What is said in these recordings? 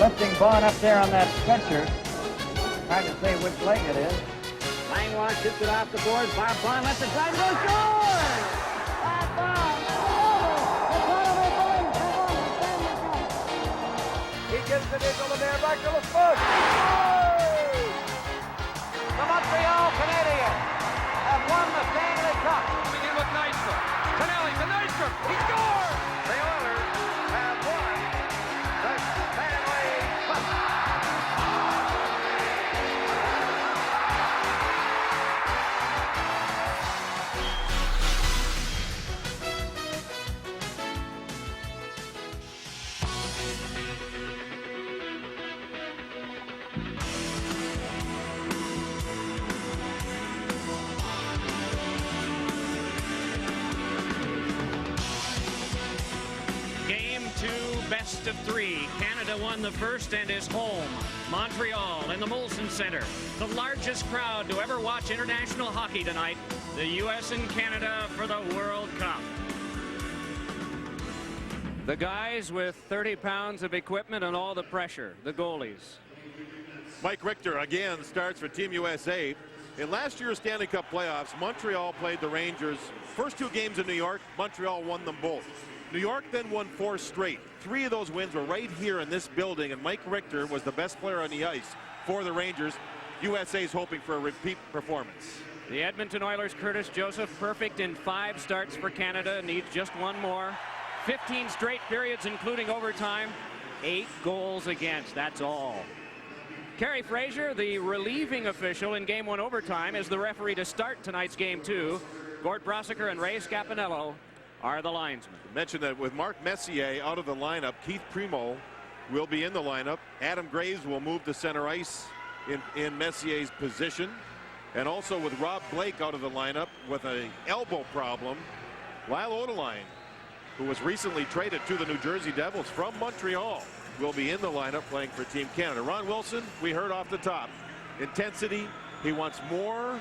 lifting Vaughn up there on that stretcher. Trying to say which leg it is. Langlois shifts it off the board. Vaughn lets it drive. Go score! He gets it into the there back to the foot. The Montreal Canadiens have won the Stanley Cup. Coming in with Nystrom. Canelli to Nystrom. He scores! The Oilers have won the Stanley Cup. Best of three. Canada won the first and is home. Montreal in the Molson Center. The largest crowd to ever watch international hockey tonight. The U.S. and Canada for the World Cup. The guys with 30 pounds of equipment and all the pressure. The goalies. Mike Richter again starts for Team USA. In last year's Stanley Cup playoffs, Montreal played the Rangers. First two games in New York, Montreal won them both. New York then won 4 straight. 3 of those wins were right here in this building, and Mike Richter was the best player on the ice for the Rangers. USA's hoping for a repeat performance. The Edmonton Oilers' Curtis Joseph, perfect in 5 starts for Canada, needs just one more. 15 straight periods, including overtime. 8 goals against, that's all. Kerry Fraser, the relieving official in Game 1 overtime, is the referee to start tonight's Game 2. Gord Brosiker and Ray Scapinello are the linesmen. Mentioned that with Mark Messier out of the lineup, Keith Primo will be in the lineup. Adam Graves will move to center ice in Messier's position. And also with Rob Blake out of the lineup with an elbow problem, Lyle Odeline, who was recently traded to the New Jersey Devils from Montreal, will be in the lineup playing for Team Canada. Ron Wilson, we heard off the top. Intensity, he wants more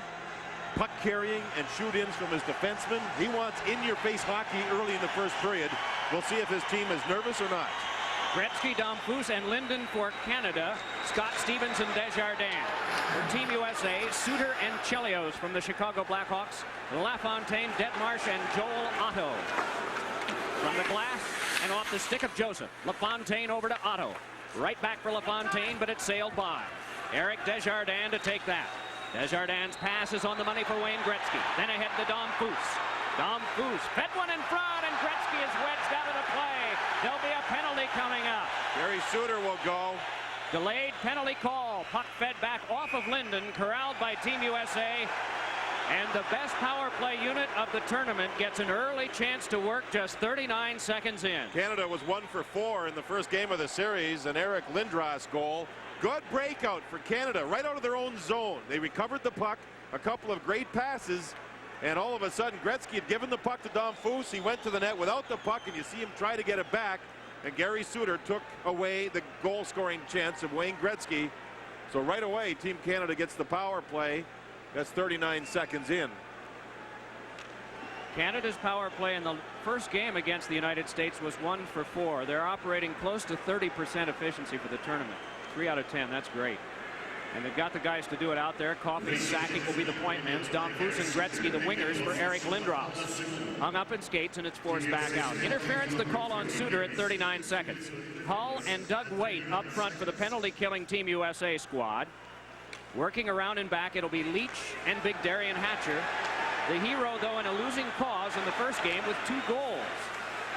puck carrying and shoot-ins from his defensemen. He wants in-your-face hockey early in the first period. We'll see if his team is nervous or not. Gretzky, Domfus, and Linden for Canada. Scott Stevens and Desjardins. For Team USA, Suter and Chelios from the Chicago Blackhawks. LaFontaine, Detmarsh, and Joel Otto. From the glass and off the stick of Joseph. LaFontaine over to Otto. Right back for LaFontaine, but it sailed by. Eric Desjardins to take that. Desjardins' pass is on the money for Wayne Gretzky. Then ahead to Domfus. Domfus fed one in front, and Gretzky is wedged out of the play. There'll be a penalty coming up. Gary Suter will go. Delayed penalty call. Puck fed back off of Linden, corralled by Team USA. And the best power play unit of the tournament gets an early chance to work just 39 seconds in. Canada was 1 for 4 in the first game of the series. An Eric Lindros goal. Good breakout for Canada right out of their own zone. They recovered the puck, a couple of great passes, and all of a sudden Gretzky had given the puck to Domfus. He went to the net without the puck, and you see him try to get it back, and Gary Suter took away the goal-scoring chance of Wayne Gretzky. So right away, Team Canada gets the power play. That's 39 seconds in. Canada's power play in the first game against the United States was 1 for 4. They're operating close to 30% efficiency for the tournament. 3 out of 10, that's great. And they've got the guys to do it out there. Coffey and Sakic will be the point men. Domfus and Gretzky the wingers for Eric Lindros. Hung up in skates, and it's forced back out. Interference, the call on Suter at 39 seconds. Hull and Doug Waite up front for the penalty-killing Team USA squad. Working around and back, it'll be Leach and Big Darian Hatcher. The hero, though, in a losing cause in the first game with 2 goals.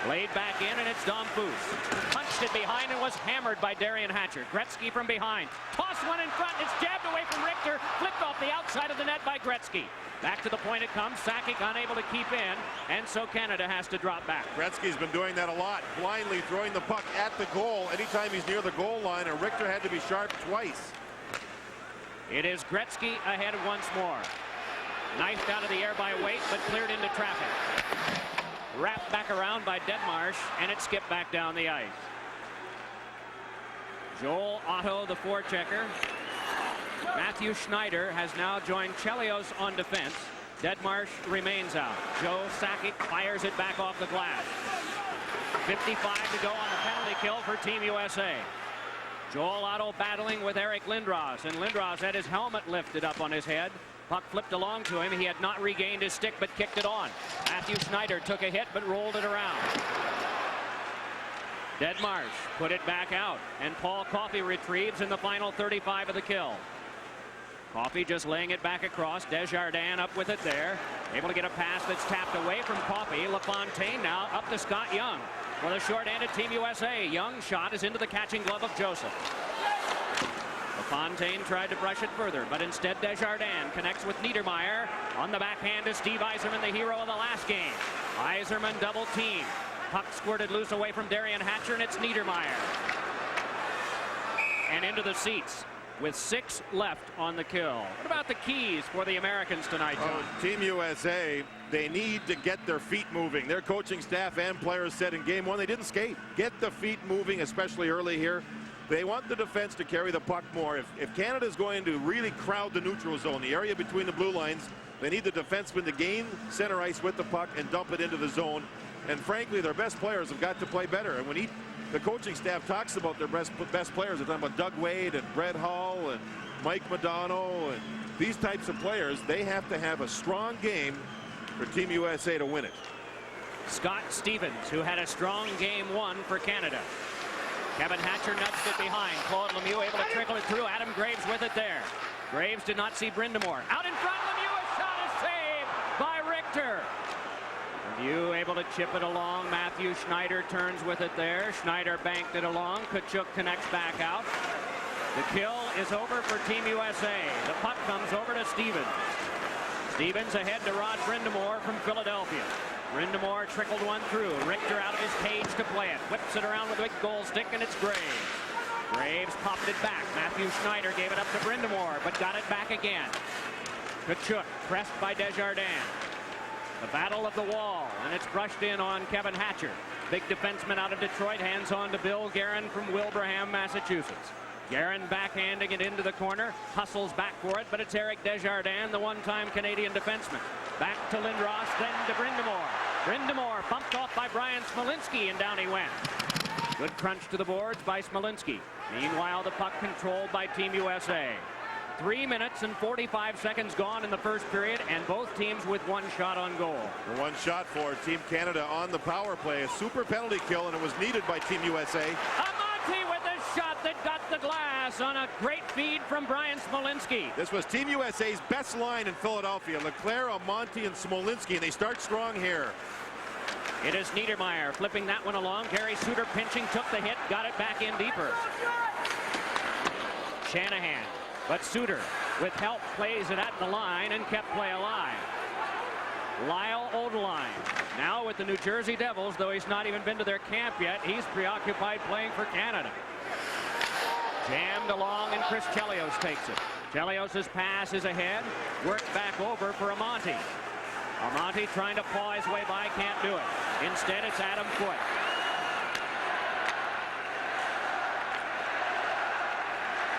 Laid back in, and it's Domfus. Punched it behind and was hammered by Darian Hatcher. Gretzky from behind. Toss one in front. It's jabbed away from Richter. Flipped off the outside of the net by Gretzky. Back to the point it comes. Sakic unable to keep in, and so Canada has to drop back. Gretzky's been doing that a lot, blindly throwing the puck at the goal anytime he's near the goal line, and Richter had to be sharp twice. It is Gretzky ahead once more. Knifed out of the air by Waite, but cleared into traffic. Wrapped back around by Detmarsh, and it skipped back down the ice. Joel Otto, the forechecker. Matthew Schneider has now joined Chelios on defense. Detmarsh remains out. Joe Sakic fires it back off the glass. 55 to go on the penalty kill for Team USA. Joel Otto battling with Eric Lindros, and Lindros had his helmet lifted up on his head. Puck flipped along to him. He had not regained his stick but kicked it on. Matthew Schneider took a hit but rolled it around. Deadmarsh put it back out, and Paul Coffey retrieves in the final 35 of the kill. Coffey just laying it back across. Desjardins up with it there. Able to get a pass that's tapped away from Coffey. LaFontaine now up to Scott Young. For the short-handed Team USA. Young's shot is into the catching glove of Joseph. LaFontaine tried to brush it further, but instead Desjardins connects with Niedermeyer. On the backhand is Steve Yzerman, the hero of the last game. Yzerman double team. Puck squirted loose away from Darian Hatcher, and it's Niedermeyer. And into the seats with 6 left on the kill. What about the keys for the Americans tonight, John? Team USA, they need to get their feet moving. Their coaching staff and players said in game 1 they didn't skate. Get the feet moving, especially early here. They want the defense to carry the puck more. If Canada is going to really crowd the neutral zone, the area between the blue lines, they need the defenseman to gain center ice with the puck and dump it into the zone. And frankly, their best players have got to play better. And when the coaching staff talks about their best players, they're talking about Doug Wade and Brett Hull and Mike Modano and these types of players. They have to have a strong game for Team USA to win it. Scott Stevens, who had a strong game 1 for Canada. Kevin Hatcher nudged it behind. Claude Lemieux able to trickle it through. Adam Graves with it there. Graves did not see Brindamore. Out in front, Lemieux, a shot is saved by Richter. Lemieux able to chip it along. Matthew Schneider turns with it there. Schneider banked it along. Kachuk connects back out. The kill is over for Team USA. The puck comes over to Stevens. Stevens ahead to Rod Brindamore from Philadelphia. Brindamore trickled one through. Richter out of his cage to play it. Whips it around with a big goal stick, and it's Graves. Graves popped it back. Matthew Schneider gave it up to Brindamore, but got it back again. Kachuk pressed by Desjardins. The battle of the wall, and it's brushed in on Kevin Hatcher. Big defenseman out of Detroit, hands on to Bill Guerin from Wilbraham, Massachusetts. Guerin backhanding it into the corner, hustles back for it, but it's Eric Desjardins, the one-time Canadian defenseman. Back to Lindros, then to Brindamore. Brindamore bumped off by Brian Smolinski, and down he went. Good crunch to the boards by Smolinski. Meanwhile, the puck controlled by Team USA. 3 minutes and 45 seconds gone in the first period, and both teams with 1 shot on goal. The 1 shot for Team Canada on the power play. A super penalty kill, and it was needed by Team USA. Amonte with a shot that got the glass on a great feed from Brian Smolinski. This was Team USA's best line in Philadelphia. Leclerc, Amonte, and Smolinski, and they start strong here. It is Niedermeyer flipping that one along. Gary Suter pinching, took the hit, got it back in deeper. Shanahan, but Suter with help plays it at the line and kept play alive. Lyle Odeline now with the New Jersey Devils, though he's not even been to their camp yet. He's preoccupied playing for Canada. Jammed along, and Chris Chelios takes it. Chelios' pass is ahead, worked back over for Amonte. Amonte trying to paw his way by, can't do it. Instead, it's Adam Foote.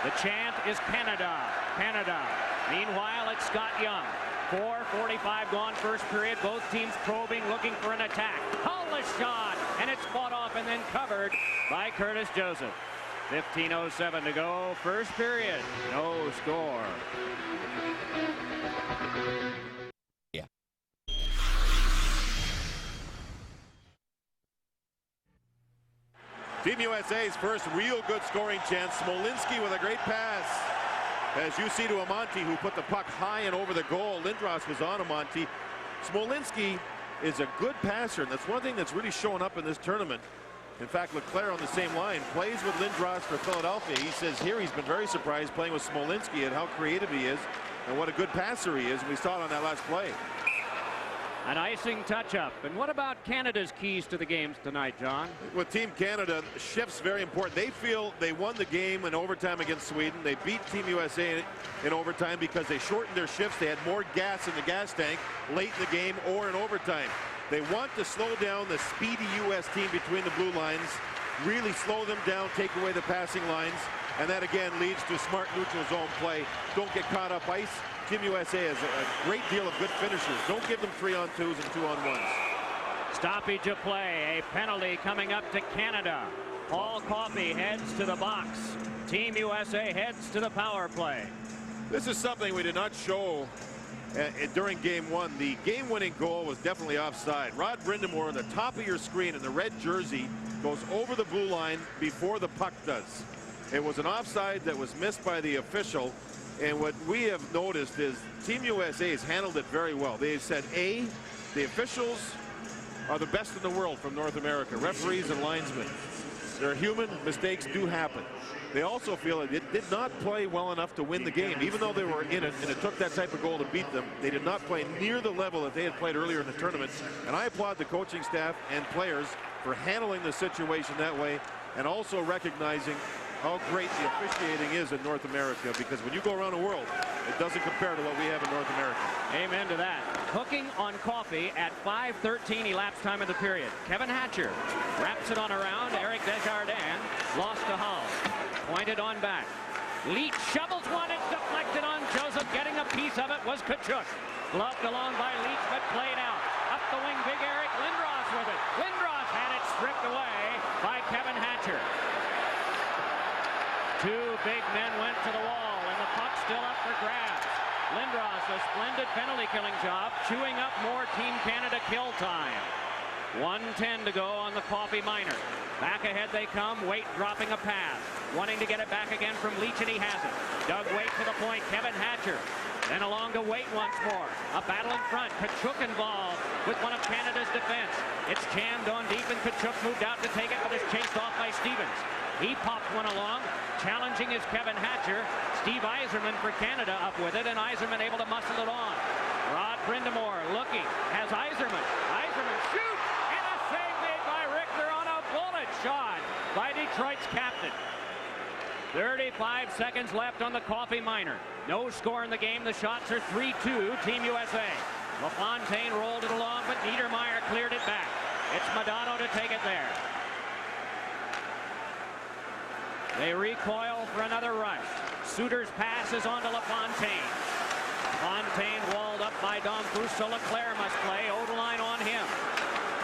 The chant is Canada, Canada. Meanwhile, it's Scott Young. 4:45 gone first period. Both teams probing, looking for an attack. Hull a shot, and it's fought off and then covered by Curtis Joseph. 15:07 to go, first period. No score. Yeah. Team USA's first real good scoring chance. Smolinski with a great pass. As you see to Amonte, who put the puck high and over the goal. Lindros was on Amonte. Smolinski is a good passer, and that's one thing that's really showing up in this tournament. In fact, Leclerc on the same line plays with Lindros for Philadelphia. He says here he's been very surprised playing with Smolinski and how creative he is and what a good passer he is. And we saw it on that last play. An icing touch-up. And what about Canada's keys to the games tonight, John? With Team Canada, shifts very important. They feel they won the game in overtime against Sweden. They beat Team USA in overtime because they shortened their shifts. They had more gas in the gas tank late in the game or in overtime. They want to slow down the speedy U.S. team between the blue lines, really slow them down, take away the passing lines, and that again leads to smart neutral zone play. Don't get caught up ice. Team USA has a great deal of good finishers. Don't give them 3-on-2s and 2-on-1s. Stoppage of play. A penalty coming up to Canada. Paul Coffey heads to the box. Team USA heads to the power play. This is something we did not show during game one. The game-winning goal was definitely offside. Rod Brindamore on the top of your screen in the red jersey goes over the blue line before the puck does. It was an offside that was missed by the official, and what we have noticed is Team USA has handled it very well. They said, A, the officials are the best in the world from North America, referees and linesmen. They're human, mistakes do happen. They also feel that it did not play well enough to win the game. Even though they were in it and it took that type of goal to beat them, they did not play near the level that they had played earlier in the tournament. And I applaud the coaching staff and players for handling the situation that way, and also recognizing how great the officiating is in North America, because when you go around the world, it doesn't compare to what we have in North America. Amen to that. Hooking on Coffey at 5:13 elapsed time of the period. Kevin Hatcher wraps it on around. Eric Desjardins lost to Hull. Pointed on back. Leach shovels one. It's deflected on Joseph. Getting a piece of it was Kachuk. Gloved along by Leach, but played out. Up the wing, big Eric Lindros with it. Lindros had it stripped away by Kevin Hatcher. Two big men went to the wall, and the puck's still up for grabs. Lindros, a splendid penalty killing job, chewing up more Team Canada kill time. 1:10 to go on the Coffey minor. Back ahead they come. Waite dropping a pass, wanting to get it back again from Leach, and he has it. Doug Waite to the point. Kevin Hatcher. Then along to Waite once more. A battle in front. Kachuk involved with one of Canada's defense. It's jammed on deep, and Kachuk moved out to take it, but is chased off by Stevens. He popped one along. Challenging is Kevin Hatcher. Steve Yzerman for Canada up with it, and Yzerman able to muscle it on. Rod Brindamore looking. Has Yzerman. Yzerman shoots, and a save made by Richter on a bullet shot by Detroit's captain. 35 seconds left on the Coffey minor. No score in the game. The shots are 3-2 Team USA. LaFontaine rolled it along, but Niedermeyer cleared it back. It's Modano to take it there. They recoil for another rush. Suter's pass is on to LaFontaine. LaFontaine walled up by Domfus, so Leclerc must play. Odeline on him.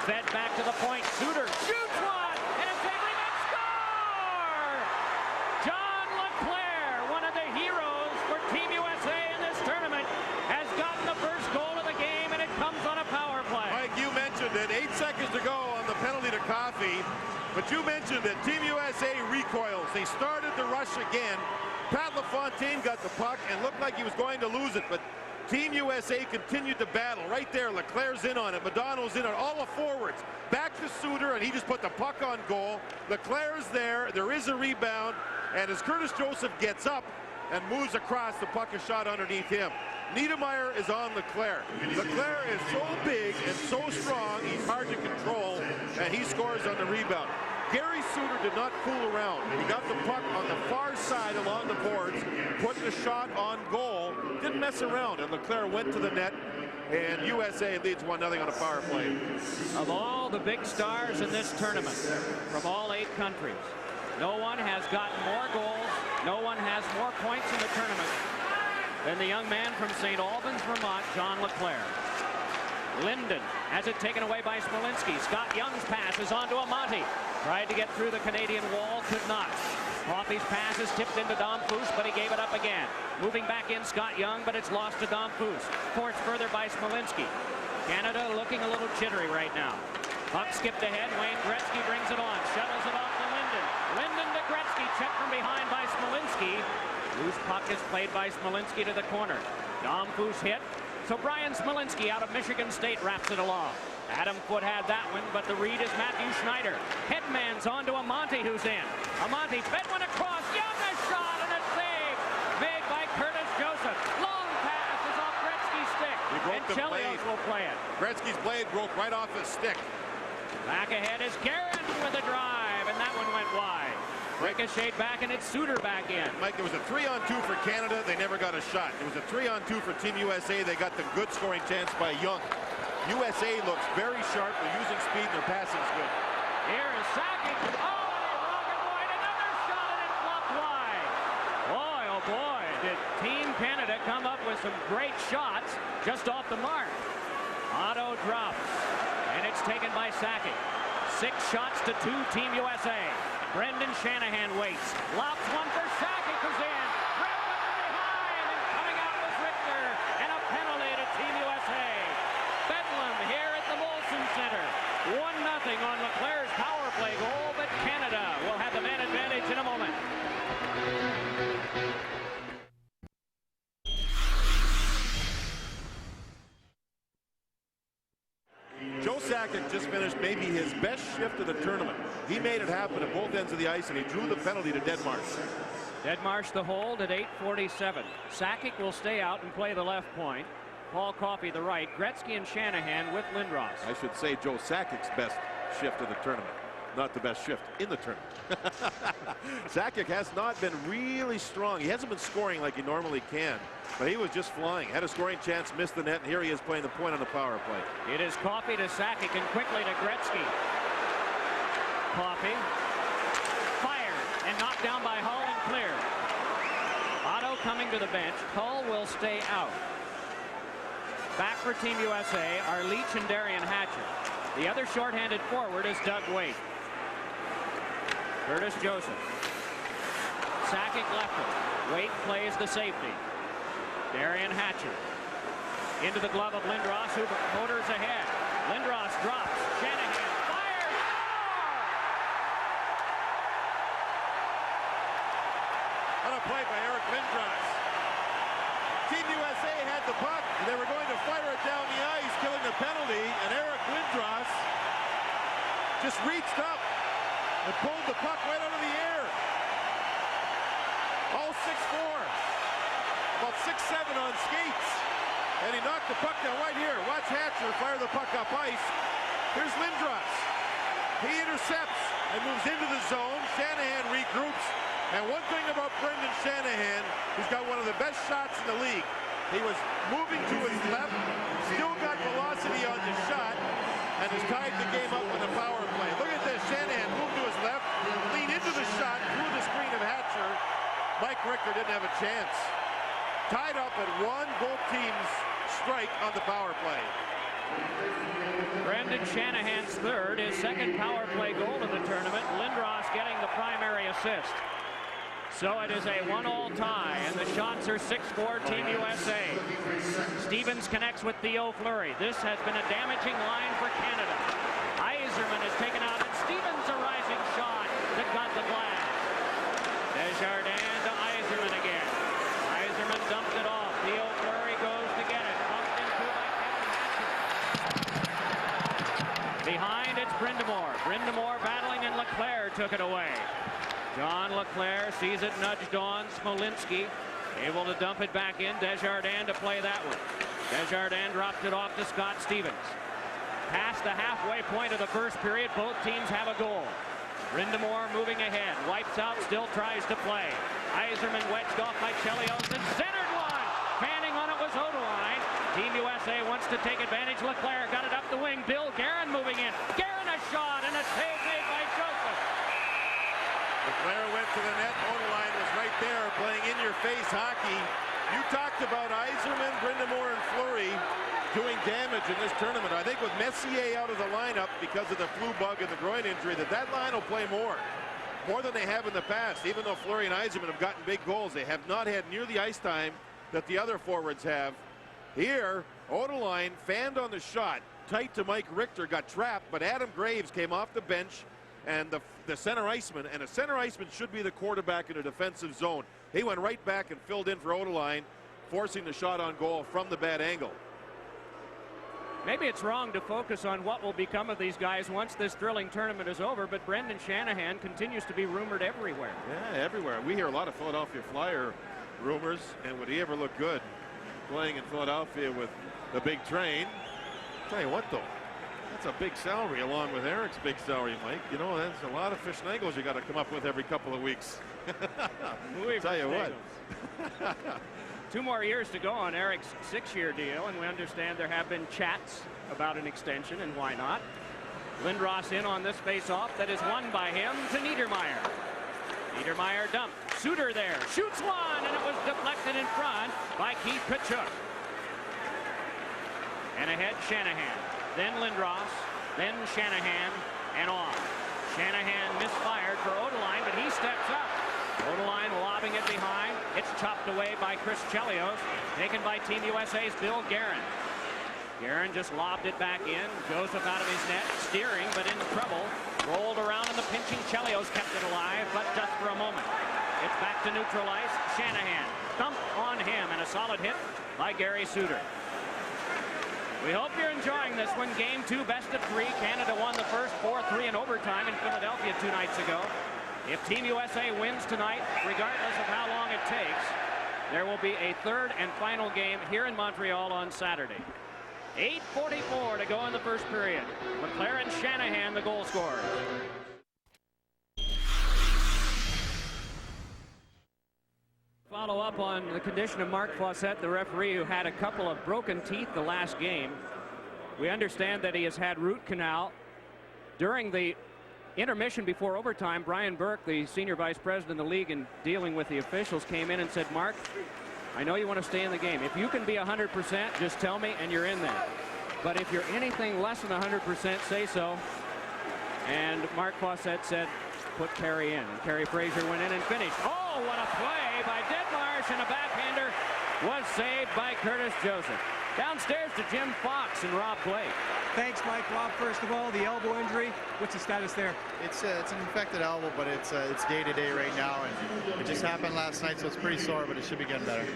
Fed back to the point. Suter shoots one, and a big and score! John Leclerc, one of the heroes for Team USA in this tournament, has gotten the first goal of the game, and it comes on a power play. Mike, you mentioned it. 8 seconds to go on the penalty to Coffey. But you mentioned that Team USA recoils. They started the rush again. Pat LaFontaine got the puck and looked like he was going to lose it, but Team USA continued to battle. Right there, Leclerc's in on it. Modano's in on all the forwards. Back to Suter, and he just put the puck on goal. Leclerc's there. There is a rebound, and as Curtis Joseph gets up and moves across, the puck is shot underneath him. Niedermeyer is on Leclerc. Leclerc is so big and so strong, he's hard to control, and he scores on the rebound. Gary Suter did not fool around. He got the puck on the far side along the boards, put the shot on goal, didn't mess around, and Leclerc went to the net, and USA leads 1-0 on a power play. Of all the big stars in this tournament, from all 8 countries, no one has gotten more goals, no one has more points in the tournament than the young man from St. Albans, Vermont, John Leclerc. Linden has it taken away by Smolinski. Scott Young's pass is on to Amati. Tried to get through the Canadian wall, could not. Coffey's pass is tipped into Domfus, but he gave it up again. Moving back in, Scott Young, but it's lost to Domfus. Forced further by Smolinski. Canada looking a little jittery right now. Puck skipped ahead. Wayne Gretzky brings it on. Shuttles it off to Linden. Linden to Gretzky. Checked from behind by Smolinski. Loose puck is played by Smolinski to the corner. Domfus hit. So Brian Smolinski out of Michigan State wraps it along. Adam Foote had that one, but the read is Matthew Schneider. Headman's on to Amati, who's in. Amati fed one across. Young a shot, and a save made by Curtis Joseph. Long pass is off Gretzky's stick. And Chelios will play it. Gretzky's blade broke right off his stick. Back ahead is Guerin with a drive, and that one went wide. Ricocheted back, and it's Suter back in. Mike, there was a 3-on-2 for Canada. They never got a shot. It was a 3-on-2 for Team USA. They got the good scoring chance by Young. USA looks very sharp. They're using speed, and their passing's good. Here is Sakic. Oh, and a rocket wide. Another shot, and it flopped wide. Boy, oh boy, did Team Canada come up with some great shots just off the mark. Otto drops, and it's taken by Sakic. 6 shots to 2, Team USA. Brendan Shanahan waits. Lofts one for Sakic, who's in. Grabbed up from behind, and coming out was Richter. And a penalty to Team USA. Bedlam here at the Molson Center. 1-0 on Leclerc's power play goal, but Canada will have the man advantage in a moment. Joe Sakic just finished maybe his best shift of the tournament. He made it happen at both ends of the ice, and he drew the penalty to Deadmarsh. Deadmarsh the hold at 8:47. Sakic will stay out and play the left point. Paul Coffey the right. Gretzky and Shanahan with Lindros. I should say Joe Sakic's best shift of the tournament, not the best shift in the tournament. Sakic has not been really strong. He hasn't been scoring like he normally can, but he was just flying. Had a scoring chance, missed the net, and here he is playing the point on the power play. It is Coffey to Sakic and quickly to Gretzky. Coffey fired and knocked down by Hull and clear. Otto coming to the bench. Hull will stay out. Back for Team USA are Leach and Darian Hatcher. The other shorthanded forward is Doug Weight. Curtis Joseph. Sakic left him. Weight plays the safety. Darian Hatcher into the glove of Lindros, who motors ahead. Lindros drops. Shanahan fires. On a play by Eric Lindros. Team USA had the puck. They were going to fire it down the ice, killing the penalty, and Eric Lindros just reached up and pulled the puck right out of the air. All 6'4", about 6'7" on skates, and he knocked the puck down right here. Watch Hatcher fire the puck up ice. Here's Lindros. He intercepts and moves into the zone. Shanahan regroups. And one thing about Brendan Shanahan, he's got one of the best shots in the league. He was moving to his left, still got velocity on the shot, and has tied the game up with a power play. Look at this. Shanahan moved to his left, leaned into the shot, through the screen of Hatcher. Mike Richter didn't have a chance. Tied up at 1, both teams strike on the power play. Brendan Shanahan's third, his second power play goal in the tournament. Lindros getting the primary assist. So it is a 1-1 tie, and the shots are 6-4 Team USA. Stevens connects with Theo Fleury. This has been a damaging line for Canada. Yzerman is taken out, and Stevens a rising shot that got the glass. Desjardins to Yzerman again. Yzerman dumps it off. Theo Fleury goes to get it. Bumped into by Kevin Hatcher. Behind, it's Brind'Amour. Brind'Amour battling, and Leclerc took it away. John Leclerc sees it nudged on. Smolinski able to dump it back in. Desjardins to play that one. Desjardins dropped it off to Scott Stevens. Past the halfway point of the first period, both teams have a goal. Brind'Amour moving ahead. Wipes out, still tries to play. Yzerman wedged off by Chelios and centered one. Fanning on it was Odoline. Team USA wants to take advantage. Leclerc got it up the wing. Bill Guerin moving in. Guerin a shot and a save made by Joseph. Leclerc went to the net. Odoline was right there playing in-your-face hockey. You talked about Yzerman, Brind'Amour, and Fleury doing damage in this tournament. I think with Messier out of the lineup because of the flu bug and the groin injury, that line will play more than they have in the past. Even though Fleury and Yzerman have gotten big goals, they have not had near the ice time that the other forwards have. Here, Odoline fanned on the shot, tight to Mike Richter, got trapped, but Adam Graves came off the bench, and the center iceman, and a center iceman should be the quarterback in a defensive zone. He went right back and filled in for Odoline, forcing the shot on goal from the bad angle. Maybe it's wrong to focus on what will become of these guys once this thrilling tournament is over, but Brendan Shanahan continues to be rumored everywhere. Yeah, everywhere. We hear a lot of Philadelphia Flyer rumors, and would he ever look good playing in Philadelphia with the big train? Tell you what, though, that's a big salary along with Eric's big salary, Mike. You know, that's a lot of fish and angles you got to come up with every couple of weeks. Tell you what. 2 more years to go on Eric's 6-year deal, and we understand there have been chats about an extension, and why not. Lindros in on this face-off that is won by him to Niedermayer. Niedermayer dumped. Suter there. Shoots one, and it was deflected in front by Keith Tkachuk. And ahead Shanahan. Then Lindros. Then Shanahan. And on. Shanahan misfired for Odeline, but he steps up. Odeline lobbing it behind. It's chopped away by Chris Chelios. Taken by Team USA's Bill Guerin. Guerin just lobbed it back in. Joseph out of his net, steering, but in trouble. Rolled around, and the pinching Chelios kept it alive, but just for a moment. It's back to neutral ice. Shanahan thumped on him, and a solid hit by Gary Suter. We hope you're enjoying this one. Game 2, best of 3. Canada won the first 4-3 in overtime in Philadelphia 2 nights ago. If Team USA wins tonight, regardless of how long it takes, there will be a third and final game here in Montreal on Saturday. 8:44 to go in the first period. LeClaire and Shanahan, the goal scorers. Follow up on the condition of Mark Fawcett, the referee, who had a couple of broken teeth the last game. We understand that he has had root canal. During the intermission before overtime, Brian Burke, the senior vice president of the league and dealing with the officials, came in and said, Mark, I know you want to stay in the game. If you can be 100%, just tell me and you're in there. But if you're anything less than 100%, say so. And Mark Fawcett said, put Kerry in. And Kerry Fraser went in and finished. Oh, what a play by Deadmarsh, and a backhander was saved by Curtis Joseph. Downstairs to Jim Fox and Rob Blake. Thanks, Mike. Rob, first of all, the elbow injury, what's the status there? It's an infected elbow, but it's day-to-day right now, and it just happened last night, so it's pretty sore, but it should be getting better.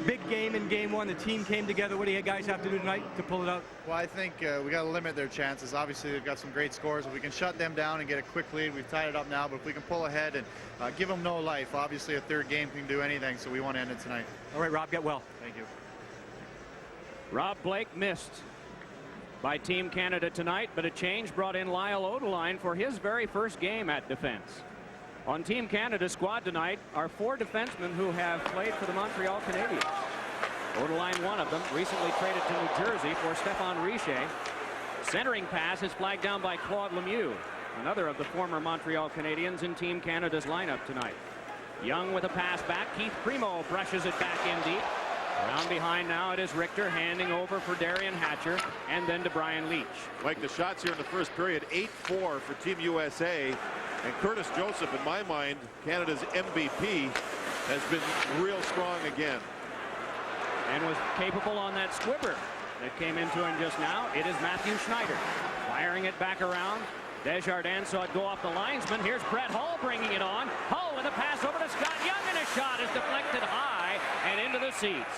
Big game in game 1. The team came together. What do you guys have to do tonight to pull it out? Well, I think we got to limit their chances. Obviously, they've got some great scores. If we can shut them down and get a quick lead, we've tied it up now, but if we can pull ahead and give them no life, obviously a third game can do anything, so we want to end it tonight. All right, Rob, get well. Thank you. Rob Blake missed by Team Canada tonight, but a change brought in Lyle Odeline for his very first game at defense. On Team Canada's squad tonight are 4 defensemen who have played for the Montreal Canadiens. Odeline, one of them, recently traded to New Jersey for Stéphane Richer. Centering pass is flagged down by Claude Lemieux, another of the former Montreal Canadiens in Team Canada's lineup tonight. Young with a pass back. Keith Primo brushes it back in deep. Around behind now, it is Richter handing over for Darian Hatcher, and then to Brian Leach. Like the shots here in the first period, 8-4 for Team USA. And Curtis Joseph, in my mind, Canada's MVP, has been real strong again. And was capable on that squibber that came into him just now. It is Matthew Schneider firing it back around. Desjardins saw it go off the linesman. Here's Brett Hull bringing it on. Hull with a pass over to Scott Young, and a shot is deflected high and into the seats.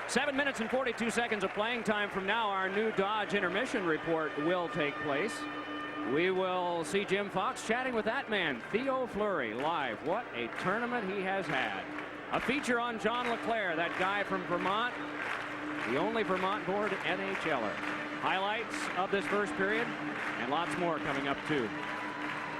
7 minutes and 42 seconds of playing time from now. Our new Dodge intermission report will take place. We will see Jim Fox chatting with that man, Theo Fleury, live. What a tournament he has had. A feature on John LeClaire, that guy from Vermont, the only Vermont-born NHLer. Highlights of this first period, and lots more coming up too.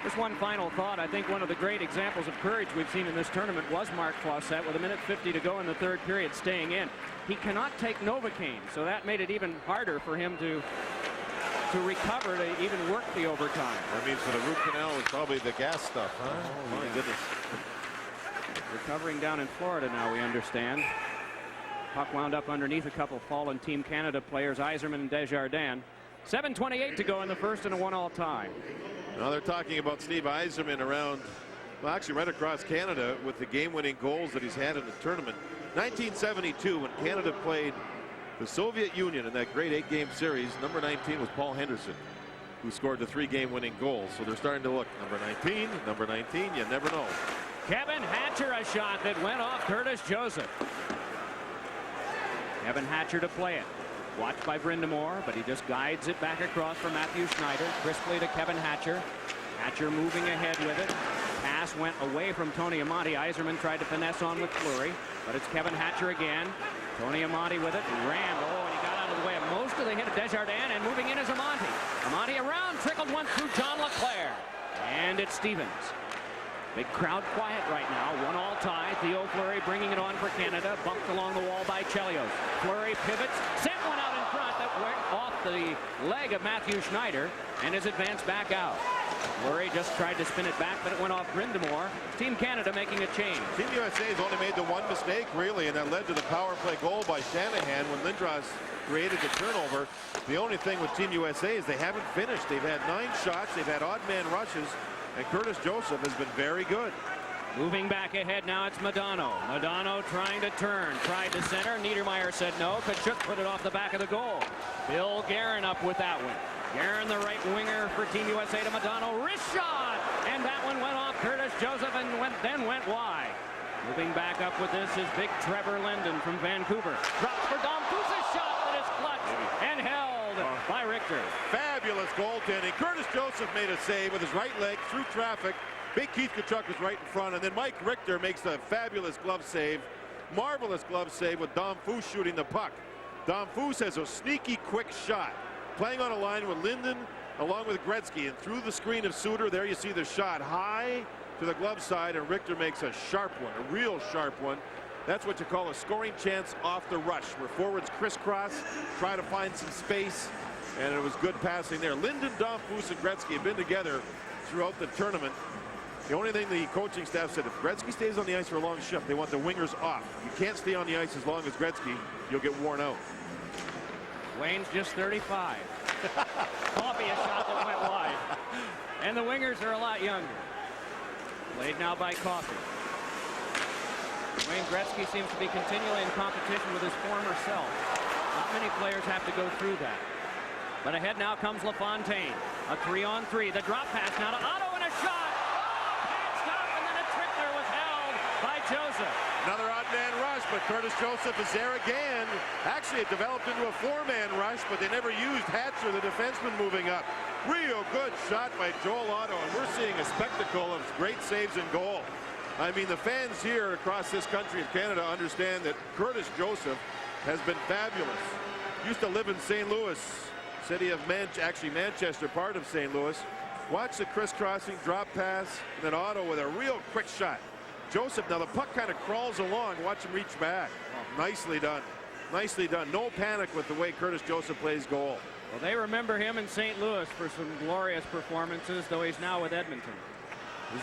Just one final thought. I think one of the great examples of courage we've seen in this tournament was Mark Fawcett, with 1:50 to go in the third period, staying in. He cannot take Novocaine, so that made it even harder for him to recover, to even work the overtime. That means for the root canal is probably the gas stuff, huh? Oh, my goodness. Recovering down in Florida now, we understand. Puck wound up underneath a couple fallen Team Canada players, Yzerman and Desjardins. 7:28 to go in the first, and a 1-all tie. Now they're talking about Steve Yzerman around, well, actually right across Canada, with the game-winning goals that he's had in the tournament. 1972, when Canada played the Soviet Union in that great 8-game series, number 19 was Paul Henderson, who scored the 3 game-winning goals. So they're starting to look. Number 19, you never know. Kevin Hatcher, a shot that went off Curtis Joseph. Kevin Hatcher to play it. Watched by Brindamore, but he just guides it back across for Matthew Schneider. Crisply to Kevin Hatcher. Hatcher moving ahead with it. Pass went away from Tony Amonte. Yzerman tried to finesse on with Fleury, but it's Kevin Hatcher again. Tony Amonte with it. Ran. Oh, and he got out of the way of most of the hit of Desjardins, and moving in is Amonte. Amonte around, trickled one through John LeClaire. And it's Stevens. Big crowd quiet right now. 1-all tie. Theo Fleury bringing it on for Canada. Bumped along the wall by Chelios. Fleury pivots. Sent one out in front that went off the leg of Matthew Schneider and is advanced back out. Fleury just tried to spin it back, but it went off Brindamore. Team Canada making a change. Team USA has only made the one mistake, really, and that led to the power play goal by Shanahan when Lindros created the turnover. The only thing with Team USA is they haven't finished. They've had 9 shots. They've had odd man rushes, and Curtis Joseph has been very good. Moving back ahead now, it's Modano. Modano trying to turn, tried to center. Niedermeyer said no. Kachuk put it off the back of the goal. Bill Guerin up with that one. Guerin, the right winger for Team USA to Modano. Wrist shot! And that one went off Curtis Joseph and then went wide. Moving back up with this is big Trevor Linden from Vancouver. Drops for Dom Fusa's shot that is clutched and held by Richter. Fabulous goaltending. Curtis Joseph made a save with his right leg through traffic. Big Keith Kachuk was right in front, and then Mike Richter makes a fabulous glove save. Marvelous glove save with Dom Foose shooting the puck. Dom Foose has a sneaky quick shot. Playing on a line with Linden along with Gretzky, and through the screen of Suter, there you see the shot high to the glove side, and Richter makes a sharp one, a real sharp one. That's what you call a scoring chance off the rush, where forwards crisscross, try to find some space, and it was good passing there. Linden, Dom Foose, and Gretzky have been together throughout the tournament. The only thing the coaching staff said, if Gretzky stays on the ice for a long shift, they want the wingers off. You can't stay on the ice as long as Gretzky. You'll get worn out. Wayne's just 35. Coffee a shot that went wide. And the wingers are a lot younger. Played now by Coffee. Wayne Gretzky seems to be continually in competition with his former self. Not many players have to go through that. But ahead now comes LaFontaine. A 3-on-3. The drop pass now to Otto and a shot. Patched up, and then a trickler was held by Joseph. Another odd man rush, but Curtis Joseph is there again. Actually, it developed into a 4-man rush, but they never used Hatcher, the defenseman, moving up. Real good shot by Joel Otto, and we're seeing a spectacle of great saves and goal. I mean, the fans here across this country of Canada understand that Curtis Joseph has been fabulous. Used to live in St. Louis, city of Manchester, part of St. Louis. Watch the crisscrossing drop pass, and then Otto with a real quick shot. Joseph, now the puck kind of crawls along. Watch him reach back. Oh, nicely done. Nicely done. No panic with the way Curtis Joseph plays goal. Well, they remember him in St. Louis for some glorious performances, though he's now with Edmonton.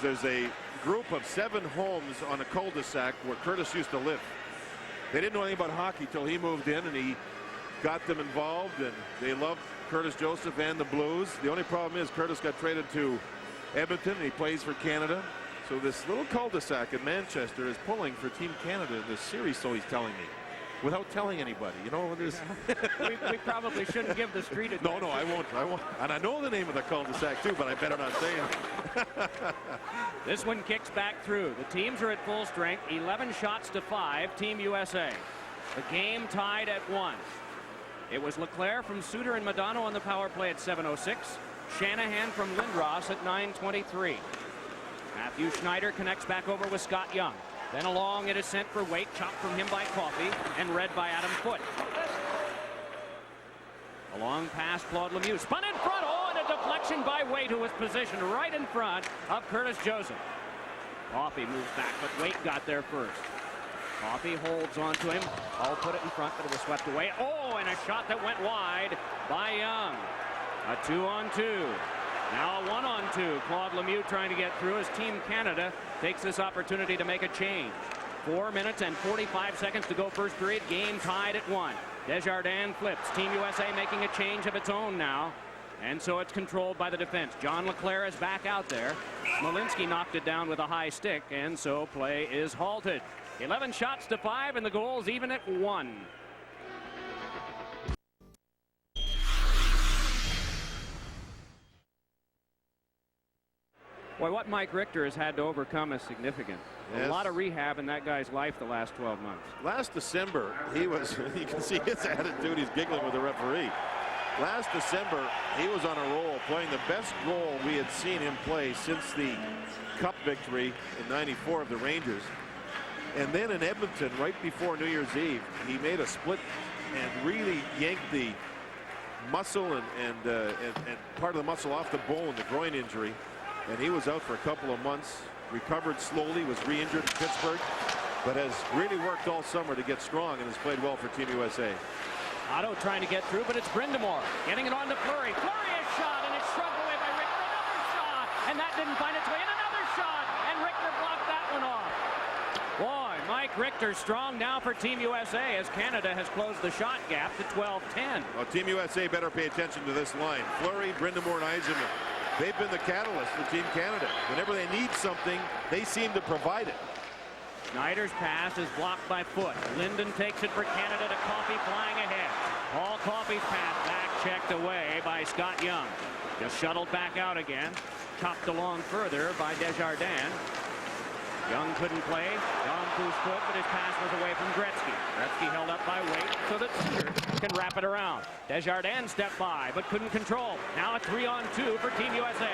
There's a group of 7 homes on a cul-de-sac where Curtis used to live. They didn't know anything about hockey till he moved in, and he got them involved, and they loved Curtis Joseph and the Blues. The only problem is Curtis got traded to Edmonton, and he plays for Canada. So this little cul-de-sac in Manchester is pulling for Team Canada in this series, so he's telling me, without telling anybody. You know what it is? we probably shouldn't give the street a No, I won't. And I know the name of the cul-de-sac too, but I better not say it. This one kicks back through. The teams are at full strength. 11 shots to 5. Team USA. The game tied at 1. It was Leclerc from Suter and Modano on the power play at 7:06. Shanahan from Lindros at 9:23. Matthew Schneider connects back over with Scott Young. Then along it is sent for Waite, chopped from him by Coffey, and read by Adam Foote. A long pass, Claude Lemieux spun in front. Oh, and a deflection by Waite, who was positioned right in front of Curtis Joseph. Coffey moves back, but Waite got there first. Coffey holds on to him. I'll put it in front, but it was swept away. Oh, and a shot that went wide by Young. A 2-on-2. Now a 1-on-2. Claude Lemieux trying to get through as Team Canada takes this opportunity to make a change. 4 minutes and 45 seconds to go first period. Game tied at 1. Desjardins flips. Team USA making a change of its own now. And so it's controlled by the defense. John Leclerc is back out there. Smolinski knocked it down with a high stick, and so play is halted. 11 shots to 5, and the goals even at 1. Boy, what Mike Richter has had to overcome is significant. Yes. A lot of rehab in that guy's life the last 12 months. Last December, he was, you can see his attitude, he's giggling with the referee. Last December, he was on a roll, playing the best role we had seen him play since the Cup victory in '94 of the Rangers. And then in Edmonton, right before New Year's Eve, he made a split and really yanked the muscle and part of the muscle off the bone, the groin injury. And he was out for a couple of months, recovered slowly, was re-injured in Pittsburgh, but has really worked all summer to get strong and has played well for Team USA. Otto trying to get through, but it's Brindamore getting it on to Fleury. Fleury is shot, and it's shrugged away by Richter. Another shot, and that didn't find its way in. Another shot, and Richter blocked that one off. Boy, Mike Richter strong now for Team USA as Canada has closed the shot gap to 12-10. Well, Team USA better pay attention to this line. Fleury, Brind'Amour, and Yzerman. They've been the catalyst for Team Canada. Whenever they need something, they seem to provide it. Snyder's pass is blocked by Foot. Linden takes it for Canada to Coffey flying ahead. Paul Coffey's pass back checked away by Scott Young. Just shuttled back out again. Chopped along further by Desjardins. Young couldn't play. Domfus could, but his pass was away from Gretzky. Gretzky held up by Waite so that Suter can wrap it around. Desjardins stepped by, but couldn't control. Now a 3-on-2 for Team USA.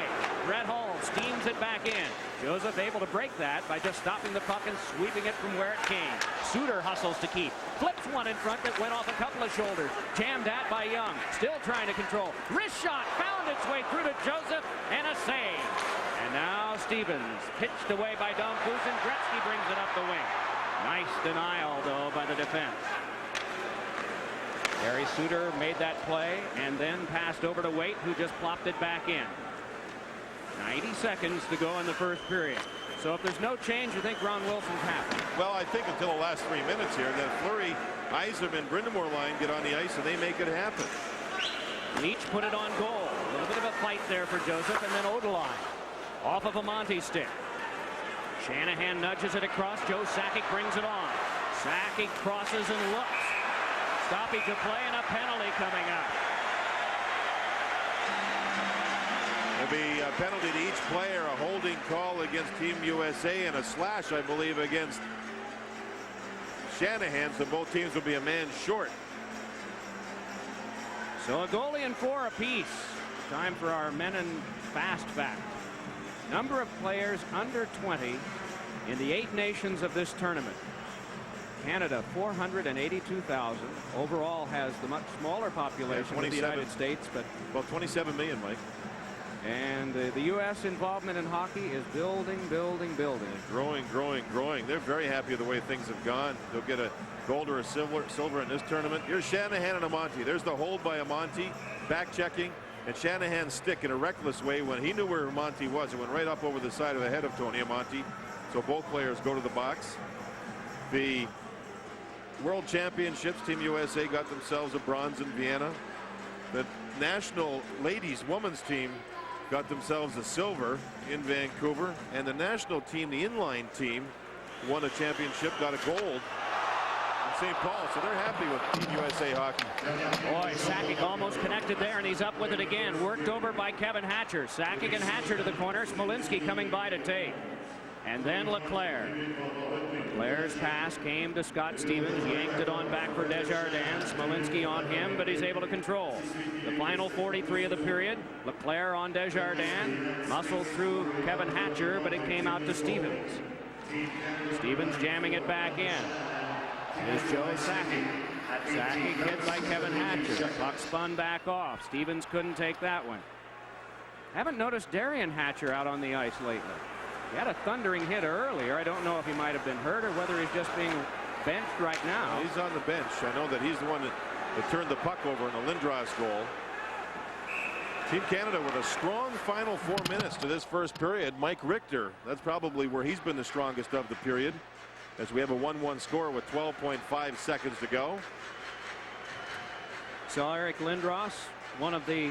Brett Hull steams it back in. Joseph able to break that by just stopping the puck and sweeping it from where it came. Suter hustles to keep. Flips one in front that went off a couple of shoulders. Jammed at by Young. Still trying to control. Wrist shot found its way through to Joseph and a save. And now Stevens pitched away by Domfus, and Gretzky brings it up the wing. Nice denial, though, by the defense. Harry Suter made that play and then passed over to Waite, who just plopped it back in. 90 seconds to go in the first period. So if there's no change, you think Ron Wilson's happy? Well, I think until the last 3 minutes here, that Fleury, Yzerman, Brind'Amour line get on the ice and they make it happen. Leach put it on goal. A little bit of a fight there for Joseph, and then Odeline off of a Monty stick. Shanahan nudges it across. Joe Sakic brings it on. Sakic crosses and looks. Stoppage of play and a penalty coming up. There'll be a penalty to each player, a holding call against Team USA, and a slash, I believe, against Shanahan, so both teams will be a man short. So a goalie and 4 apiece. Time for our men in fast fact. Number of players under 20 in the 8 nations of this tournament. Canada 482,000. Overall has the much smaller population of the United States, but about 27 million, Mike. And the U.S. involvement in hockey is building. Growing. They're very happy with the way things have gone. They'll get a gold or a silver in this tournament. Here's Shanahan and Amonte. There's the hold by Amonte, back checking, and Shanahan's stick in a reckless way when he knew where Amonte was. It went right up over the side of the head of Tony Amonte. So both players go to the box. The World Championships, Team USA got themselves a bronze in Vienna. The national ladies women's team got themselves a silver in Vancouver, and the national team, the inline team, won a championship, got a gold in St. Paul, so they're happy with Team USA hockey. Boy, Sakic almost connected there, and he's up with it again. Worked over by Kevin Hatcher. Sakic and Hatcher to the corner. Smolinski coming by to take. And then Leclerc. Leclerc's pass came to Scott Stevens, yanked it on back for Desjardins. Smolinski on him, but he's able to control. The final 43 of the period. Leclerc on Desjardins, muscled through Kevin Hatcher, but it came out to Stevens. Stevens jamming it back in. Here's Joe Sakic. Sakic hit by Kevin Hatcher. Puck spun back off. Stevens couldn't take that one. Haven't noticed Darian Hatcher out on the ice lately. He had a thundering hit earlier. I don't know if he might have been hurt or whether he's just being benched right now. He's on the bench. I know that he's the one that turned the puck over in the Lindros goal. Team Canada with a strong final 4 minutes to this first period. Mike Richter, that's probably where he's been the strongest of the period, as we have a 1-1 score with 12.5 seconds to go. So Eric Lindros, one of the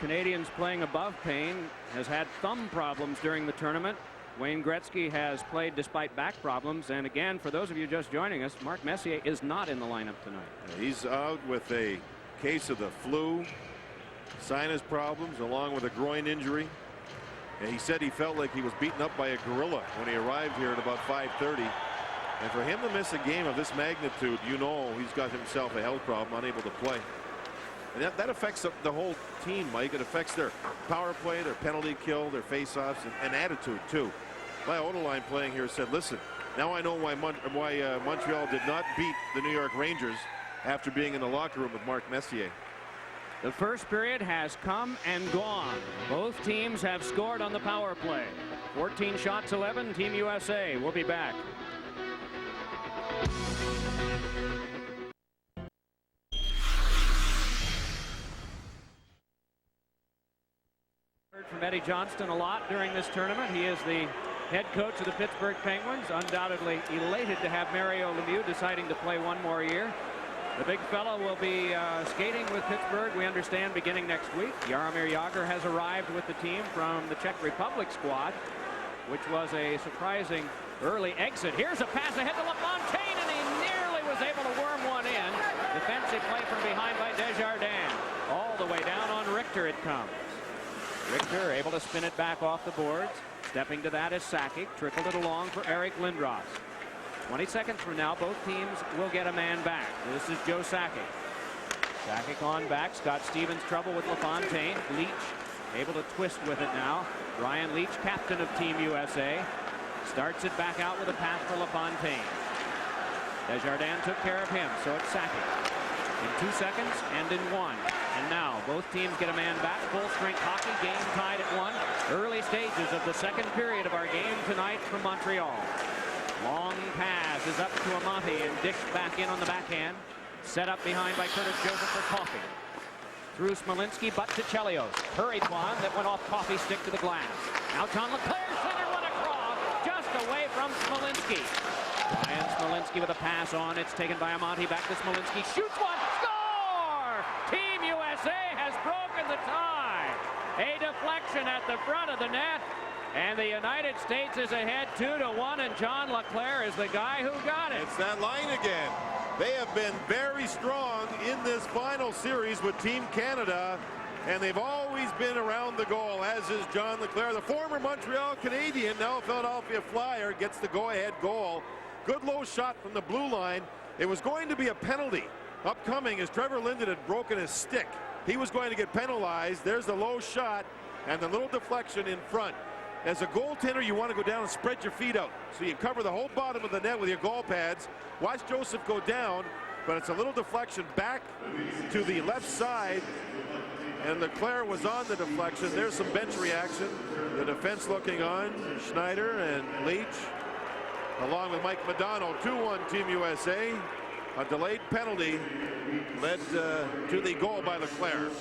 Canadians playing above Payne, has had thumb problems during the tournament. Wayne Gretzky has played despite back problems, and again, for those of you just joining us, Mark Messier is not in the lineup tonight. He's out with a case of the flu, sinus problems, along with a groin injury. And he said he felt like he was beaten up by a gorilla when he arrived here at about 5:30. And for him to miss a game of this magnitude, you know he's got himself a health problem, unable to play. And that affects the whole team, Mike. It affects their power play, their penalty kill, their face-offs, and attitude, too. My Odeline playing here said, listen, now I know why Montreal did not beat the New York Rangers after being in the locker room with Mark Messier. The first period has come and gone. Both teams have scored on the power play. 14 shots, 11, Team USA. We'll be back. From from Eddie Johnston a lot during this tournament. He is the head coach of the Pittsburgh Penguins, undoubtedly elated to have Mario Lemieux deciding to play one more year. The big fellow will be skating with Pittsburgh, we understand, beginning next week. Jaromir Jagr has arrived with the team from the Czech Republic squad, which was a surprising early exit. Here's a pass ahead to LaFontaine, and he nearly was able to worm one in. Defensive play from behind by Desjardins. All the way down on Richter it comes. Richter able to spin it back off the boards. Stepping to that is Sakic. Trickled it along for Eric Lindros. 20 seconds from now, both teams will get a man back. This is Joe Sakic. Sakic on back. Scott Stevens trouble with LaFontaine. Leach able to twist with it now. Brian Leach, captain of Team USA, starts it back out with a pass for LaFontaine. Desjardins took care of him, so it's Sakic. In 2 seconds and in 1. And now both teams get a man back. Full strength hockey, game tied at 1. Early stages of the second period of our game tonight from Montreal. Long pass is up to Amati and dished back in on the backhand. Set up behind by Curtis Joseph for Coffey. Through Smolinski, but to Chelios. Hurried one that went off Coffey's stick to the glass. Now John Leclerc center one across, just away from Smolinski. Ryan Smolinski with a pass on. It's taken by Amati. Back to Smolinski. Shoots one. Score! Team USA has broken the tie. A deflection at the front of the net. And the United States is ahead 2-1, and John Leclerc is the guy who got it. It's that line again. They have been very strong in this final series with Team Canada, and they've always been around the goal, as is John Leclerc. The former Montreal Canadian, now Philadelphia Flyer, gets the go-ahead goal. Good low shot from the blue line. It was going to be a penalty upcoming as Trevor Linden had broken his stick. He was going to get penalized. There's the low shot and the little deflection in front. As a goaltender, you want to go down and spread your feet out so you cover the whole bottom of the net with your goal pads. Watch Joseph go down, but it's a little deflection back to the left side, and Leclerc was on the deflection. There's some bench reaction. The defense looking on. Schneider and Leach, along with Mike Modano. 2-1 Team USA. A delayed penalty led to the goal by Leclerc.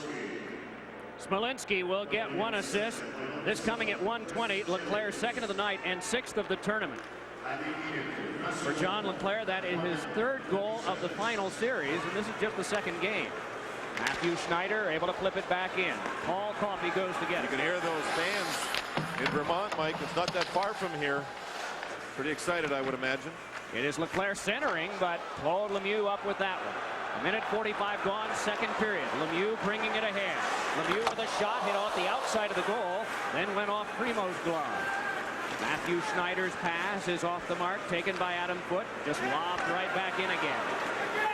Smolinski will get 1 assist. This coming at 1:20. Leclerc, second of the night and 6th of the tournament. For John Leclerc, that is his 3rd goal of the final series, and this is just the 2nd game. Matthew Schneider able to flip it back in. Paul Coffey goes to get it. You can hear those fans in Vermont, Mike. It's not that far from here. Pretty excited, I would imagine. It is Leclerc centering, but Claude Lemieux up with that one. 1:45 gone, 2nd period. Lemieux bringing it ahead. Lemieux with a shot hit off the outside of the goal, then went off Primo's glove. Matthew Schneider's pass is off the mark, taken by Adam Foote. Just lobbed right back in again.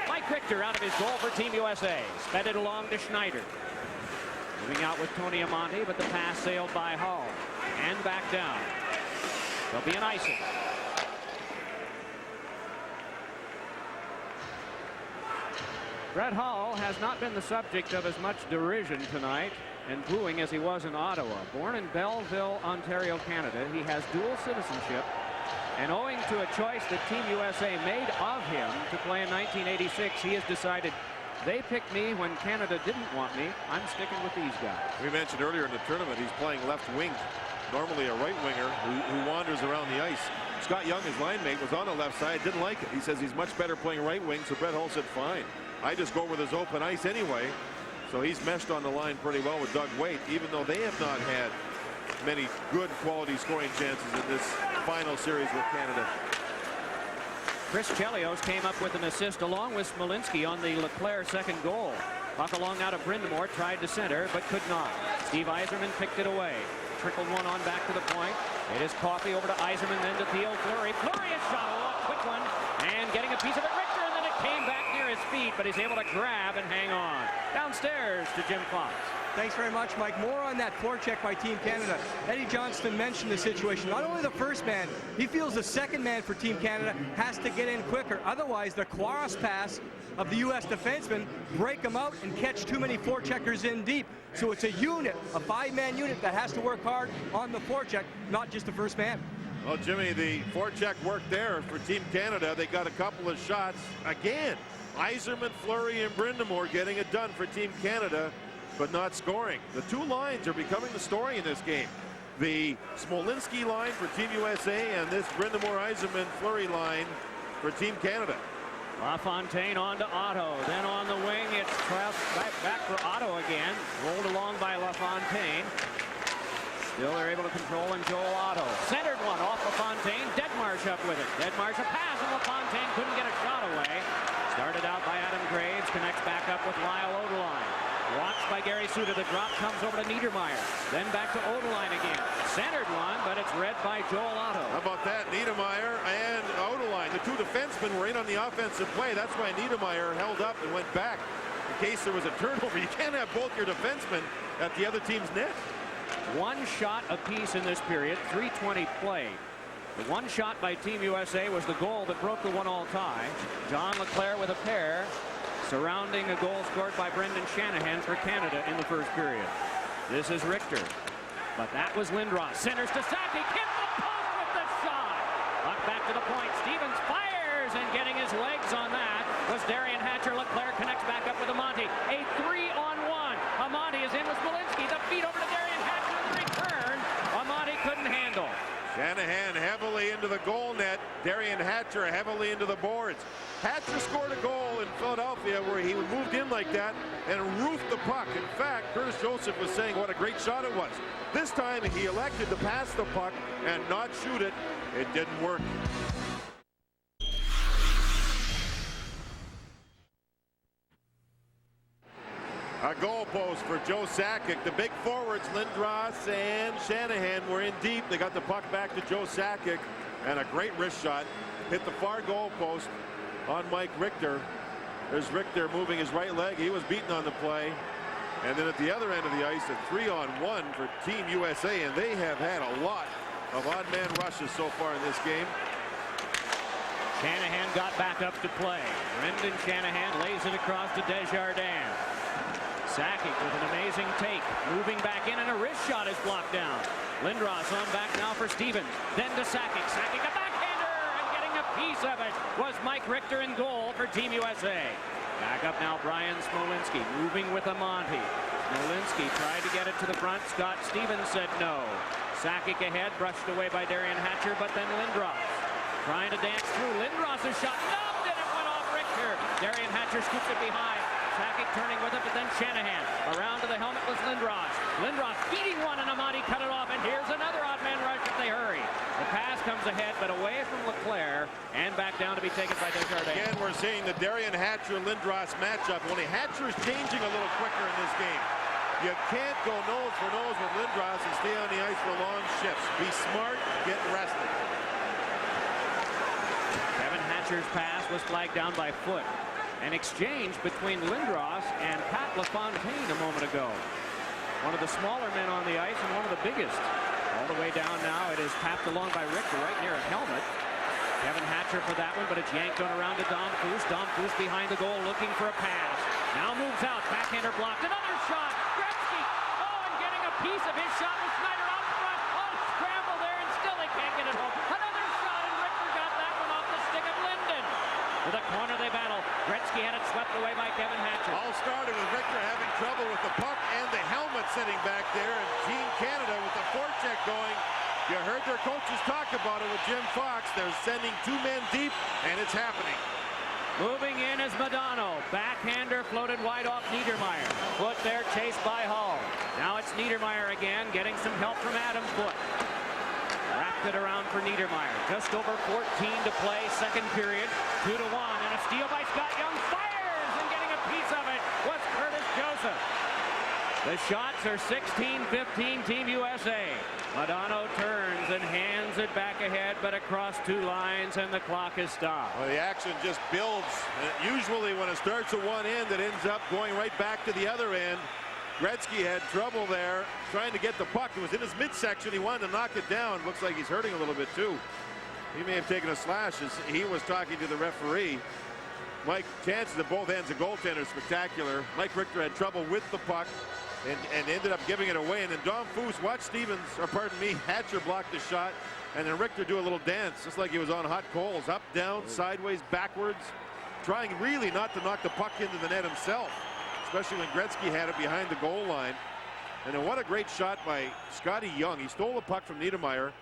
Mike Richter out of his goal for Team USA. Sped it along to Schneider. Moving out with Tony Amonte, but the pass sailed by Hall. And back down. There'll be an icing. Brett Hull has not been the subject of as much derision tonight and booing as he was in Ottawa. Born in Belleville, Ontario, Canada, he has dual citizenship, and owing to a choice that Team USA made of him to play in 1986, he has decided, they picked me when Canada didn't want me. I'm sticking with these guys. We mentioned earlier in the tournament he's playing left wing, normally a right winger who wanders around the ice. Scott Young, his line mate, was on the left side, didn't like it. He says he's much better playing right wing, so Brett Hull said fine. I just go with his open ice anyway. So he's meshed on the line pretty well with Doug Waite, even though they have not had many good quality scoring chances in this final series with Canada. Chris Chelios came up with an assist along with Smolinski on the Leclerc 2nd goal. Puck along out of Brindamore, tried to center, but could not. Steve Yzerman picked it away. Trickled one on back to the point. It is Coffey over to Yzerman, then to Theo Fleury. Fleury is shot a quick one, and getting a piece of it. Richter, and then it came back near his feet, but he's able to grab and hang on. Downstairs to Jim Fox. Thanks very much, Mike. More on that forecheck by Team Canada. Eddie Johnston mentioned the situation. Not only the first man, he feels the second man for Team Canada has to get in quicker. Otherwise, the cross pass of the U.S. defenseman break them out and catch too many forecheckers in deep. So it's a unit, a 5-man unit that has to work hard on the forecheck, not just the first man. Well, Jimmy, the forecheck worked there for Team Canada. They got a couple of shots again. Yzerman, Fleury, and Brindamore getting it done for Team Canada. but not scoring. The two lines are becoming the story in this game. The Smolinski line for Team USA and this Brindamore Eisenman Fleury line for Team Canada. LaFontaine on to Otto. Then on the wing, it's back for Otto again. Rolled along by LaFontaine. Still they're able to control, and Joel Otto. Centered one off LaFontaine. Deadmarsh up with it. Deadmarsh a pass, and LaFontaine couldn't get a shot away. Started out by Adam Graves. Connects back up with Lyle Odeline. Watched by Gary Suter. The drop comes over to Niedermeyer. Then back to Odeline again. Centered one, but it's read by Joel Otto. How about that? Niedermeyer and Odeline. The two defensemen were in on the offensive play. That's why Niedermeyer held up and went back in case there was a turnover. You can't have both your defensemen at the other team's net. One shot apiece in this period. 3:20 play. The one shot by Team USA was the goal that broke the 1-all tie. John LeClair with a pair, surrounding a goal scored by Brendan Shanahan for Canada in the first period. This is Richter, but that was Lindros. Centers to Sakic, hit the post with the shot. Puck back to the point. Stevens fires, and getting his legs on that was Darian Hatcher. LeClair connects back up with Amante. A 3-on-1. Amante is in with Smolinski. The feed over to Darian Hatcher. The return. Amante couldn't handle. Shanahan heavily into the goal net. Darian Hatcher heavily into the boards. Hatcher scored a goal in Philadelphia where he moved in like that and roofed the puck. In fact, Curtis Joseph was saying what a great shot it was. This time he elected to pass the puck and not shoot it. It didn't work. A goal post for Joe Sakic. The big forwards, Lindros and Shanahan, were in deep. They got the puck back to Joe Sakic, and a great wrist shot. Hit the far goal post on Mike Richter. There's Richter moving his right leg. He was beaten on the play. And then at the other end of the ice, a 3-on-1 for Team USA, and they have had a lot of odd man rushes so far in this game. Shanahan got back up to play. Brendan Shanahan lays it across to Desjardins. Sakic with an amazing take, moving back in, and a wrist shot is blocked down. Lindros on back now for Stevens, then to Sakic. Sakic a backhander, and getting a piece of it was Mike Richter in goal for Team USA. Back up now Brian Smolinski, moving with Amante. Smolinski tried to get it to the front. Scott Stevens said no. Sakic ahead, brushed away by Darian Hatcher, but then Lindros trying to dance through. Lindros' shot nubbed, and it went off Richter. Darian Hatcher scoops it behind. Sakic turning with it, but then Shanahan. Around to the helmet was Lindros. Lindros feeding one, and Amante cut it off, and here's another odd man rush if they hurry. The pass comes ahead, but away from LeClair, and back down to be taken by Desjardins. Again, we're seeing the Darian Hatcher-Lindros matchup. Only Hatcher is changing a little quicker in this game. You can't go nose for nose with Lindros and stay on the ice for long shifts. Be smart, get rested. Kevin Hatcher's pass was flagged down by Foot. An exchange between Lindros and Pat LaFontaine a moment ago. One of the smaller men on the ice and one of the biggest. All the way down now, it is tapped along by Richter right near a helmet. Kevin Hatcher for that one, but it's yanked on around to Dom Foose. Dom Foose behind the goal looking for a pass. Now moves out, backhander blocked. Another shot, Gretzky! Oh, and getting a piece of his shot with Schneider out front. Oh, scramble there, and still they can't get it home. Another shot, and Richter got that one off the stick of Linden. To the corner they battle. Gretzky had it swept away by Kevin Hatcher. All started with Richter having trouble with the puck and the helmet sitting back there, and Team Canada with the forecheck going. You heard their coaches talk about it with Jim Fox. They're sending two men deep, and it's happening. Moving in is Modano. Backhander floated wide off Niedermeyer. Foot there chased by Hall. Now it's Niedermeyer again, getting some help from Adam Foot. Wrapped it around for Niedermeyer. Just over 14 to play, second period. 2-1, and a steal by Scott Young. Fires, and getting a piece of it was Curtis Joseph. The shots are 16-15 Team USA. Modano turns and hands it back ahead, but across two lines, and the clock is stopped. Well, the action just builds. Usually when it starts at one end, it ends up going right back to the other end. Gretzky had trouble there trying to get the puck. It was in his midsection. He wanted to knock it down. Looks like he's hurting a little bit too. He may have taken a slash as he was talking to the referee. Mike, chances at both ends of goaltender spectacular. Mike Richter had trouble with the puck and ended up giving it away. And then Dom Foose, watch Stevens, or pardon me, Hatcher blocked the shot. And then Richter do a little dance, just like he was on hot coals. Up, down, sideways, backwards. Trying really not to knock the puck into the net himself. especially when Gretzky had it behind the goal line. And then what a great shot by Scotty Young. He stole the puck from Niedermeyer,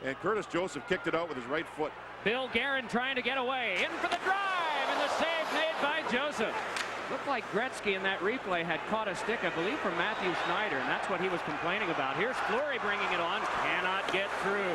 and Curtis Joseph kicked it out with his right foot. Bill Guerin trying to get away. In for the drive, and the save made by Joseph. Looked like Gretzky in that replay had caught a stick, I believe, from Matthew Schneider, and that's what he was complaining about. Here's Fleury bringing it on. Cannot get through.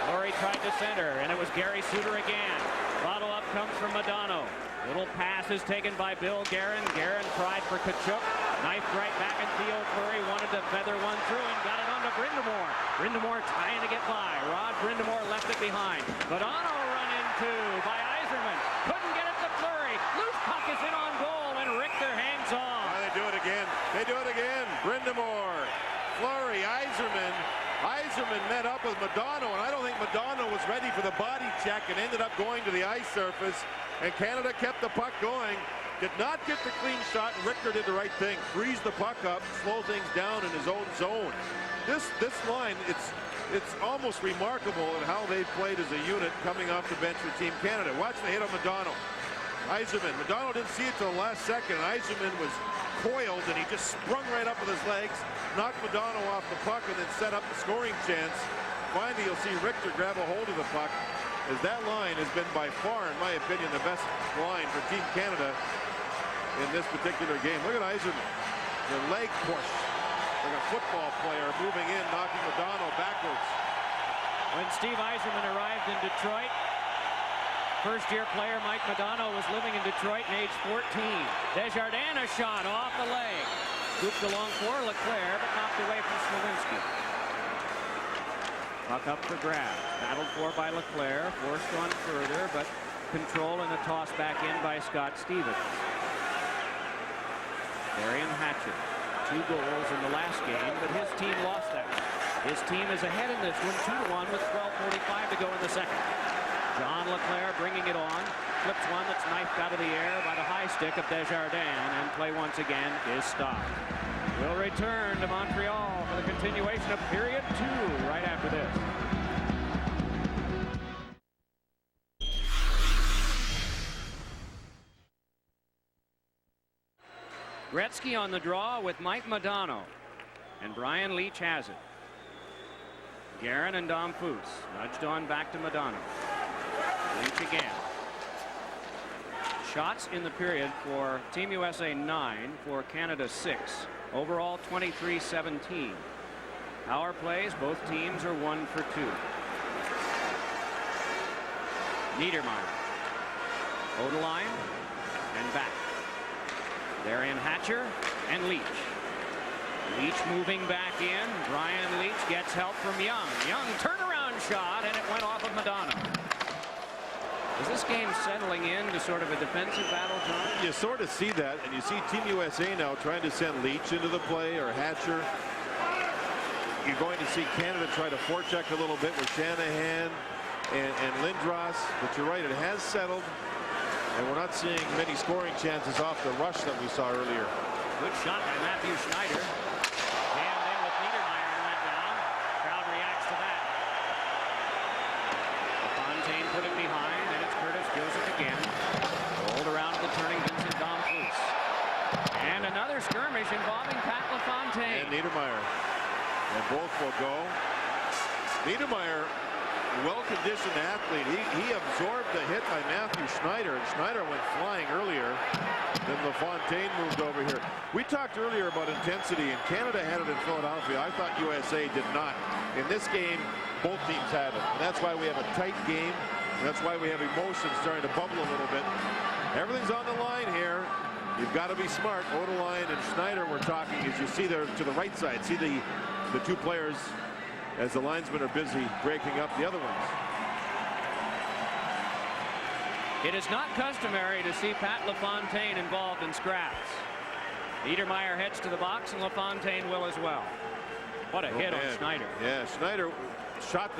Fleury tried to center, and it was Gary Suter again. Follow-up comes from Modano. Little pass is taken by Bill Guerin. Guerin tried for Tkachuk. Knifed right back, and Theo Fleury wanted to feather one through and got it on to Brind'Amour. Brind'Amour trying to get by. Rod Brind'Amour left it behind. Modano run into by Yzerman. Couldn't get it to Fleury. Loose puck is in on goal, and Richter hangs on. Oh, they do it again. They do it again. Brind'Amour, Fleury, Yzerman. Yzerman met up with Modano, and I don't think Modano was ready for the body check and ended up going to the ice surface. And Canada kept the puck going. Did not get the clean shot, and Richter did the right thing. Freeze the puck up, slow things down in his own zone. This line, it's almost remarkable at how they've played as a unit coming off the bench for Team Canada. Watch the hit on Modano. Yzerman. Modano didn't see it till the last second. Yzerman was coiled, and he just sprung right up with his legs, knocked Modano off the puck, and then set up the scoring chance. Finally, you'll see Richter grab a hold of the puck, as that line has been by far, in my opinion, the best line for Team Canada in this particular game. Look at Yzerman. The leg push, like a football player moving in, knocking Modano backwards. When Steve Yzerman arrived in Detroit, first-year player Mike Modano was living in Detroit and age 14. Desjardins a shot off the leg. Scooped along for Leclerc, but knocked away from Smolinski. Puck up for grabs. Battled for by Leclerc. Forced on further, but control and a toss back in by Scott Stevens. Darian Hatcher. 2 goals in the last game, but his team lost that one. His team is ahead in this one, 2-1 with 12:45 to go in the second. John Leclerc bringing it on. Flips one that's knifed out of the air by the high stick of Desjardins, and play once again is stopped. We'll return to Montreal for the continuation of period 2 right after this. Gretzky on the draw with Mike Modano, and Brian Leach has it. Guerin and Dom Foose nudged on back to Modano. Leach again. Shots in the period for Team USA 9, for Canada 6. Overall 23-17. Power plays, both teams are 1 for 2. Niedermeyer. Odeline and back. Darian Hatcher and Leach. Leach moving back in. Brian Leach gets help from Young. Young turnaround shot, and it went off of Modano. Is this game settling into sort of a defensive battle, John? You sort of see that, and you see Team USA now trying to send Leach into the play, or Hatcher. You're going to see Canada try to forecheck a little bit with Shanahan and Lindros, but you're right, it has settled, and we're not seeing many scoring chances off the rush that we saw earlier. Good shot by Matthew Schneider. Jammed in with Niedermeyer and went down. Crowd reacts to that. Fontaine put it behind, and it's Curtis Joseph again. Rolled around to the turning Vincent Dom Foose. And another skirmish involving Pat LaFontaine. And Niedermeyer. And both will go. Niedermeyer, well-conditioned athlete. He absorbed the hit by Matthew Schneider, and Schneider went flying earlier. Then LaFontaine moved over here. We talked earlier about intensity, and Canada had it in Philadelphia. I thought USA did not. In this game, both teams had it. And that's why we have a tight game. And that's why we have emotions starting to bubble a little bit. Everything's on the line here. You've got to be smart. Odeline and Schneider were talking, as you see there to the right side. See the 2 players as the linesmen are busy breaking up the other ones. It is not customary to see Pat LaFontaine involved in scraps. Niedermeyer heads to the box, and LaFontaine will as well. What a hit on Schneider. Yeah, Schneider shot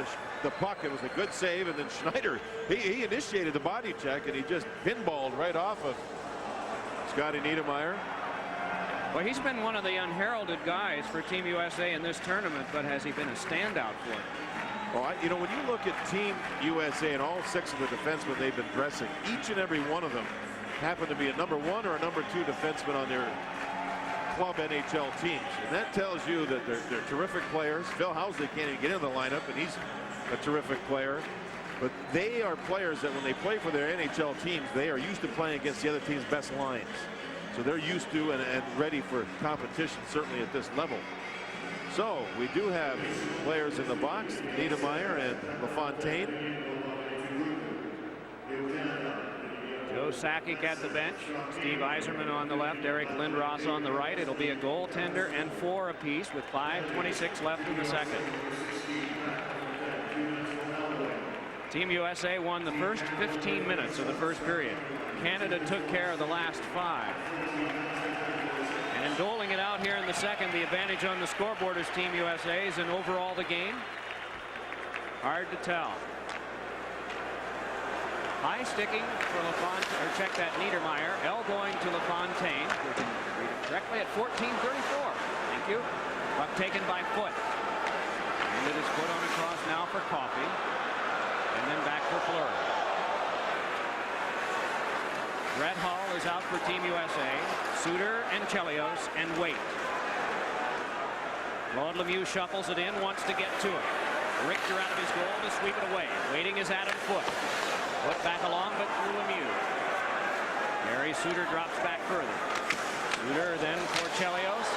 the puck. It was a good save, and then Schneider, he initiated the body check, and he just pinballed right off of Scotty Niedermeyer. Well, he's been one of the unheralded guys for Team USA in this tournament, but has he been a standout for it? Well, you know, when you look at Team USA and all 6 of the defensemen they've been dressing, each and every one of them happened to be a number 1 or a number 2 defenseman on club NHL teams. And that tells you that they're terrific players. Phil Housley can't even get in the lineup, and he's a terrific player. But they are players that when they play for their NHL teams, they are used to playing against the other team's best lines. So they're used to and ready for competition, certainly at this level. So we do have players in the box, Niedermeyer and LaFontaine. Joe Sakic at the bench, Steve Yzerman on the left, Eric Lindros on the right. It'll be a goaltender and 4 apiece with 5:26 left in the second. Team USA won the first 15 minutes of the first period. Canada took care of the last 5. And in doling it out here in the second, the advantage on the scoreboard is Team USA's, and overall the game, hard to tell. High sticking for LaFontaine, or check that, Niedermeyer. L going to LaFontaine. We can read it correctly at 14:34. Thank you. Puck taken by Foot. Ended his foot on a cross now for Coffey. And then back for Fleury. Brett Hull is out for Team USA. Suter and Chelios and Waite. Claude Lemieux shuffles it in, wants to get to it. Richter out of his goal to sweep it away. Waiting is Adam Foot. Foot back along, but through Lemieux. Gary Suter drops back further. Suter then for Chelios.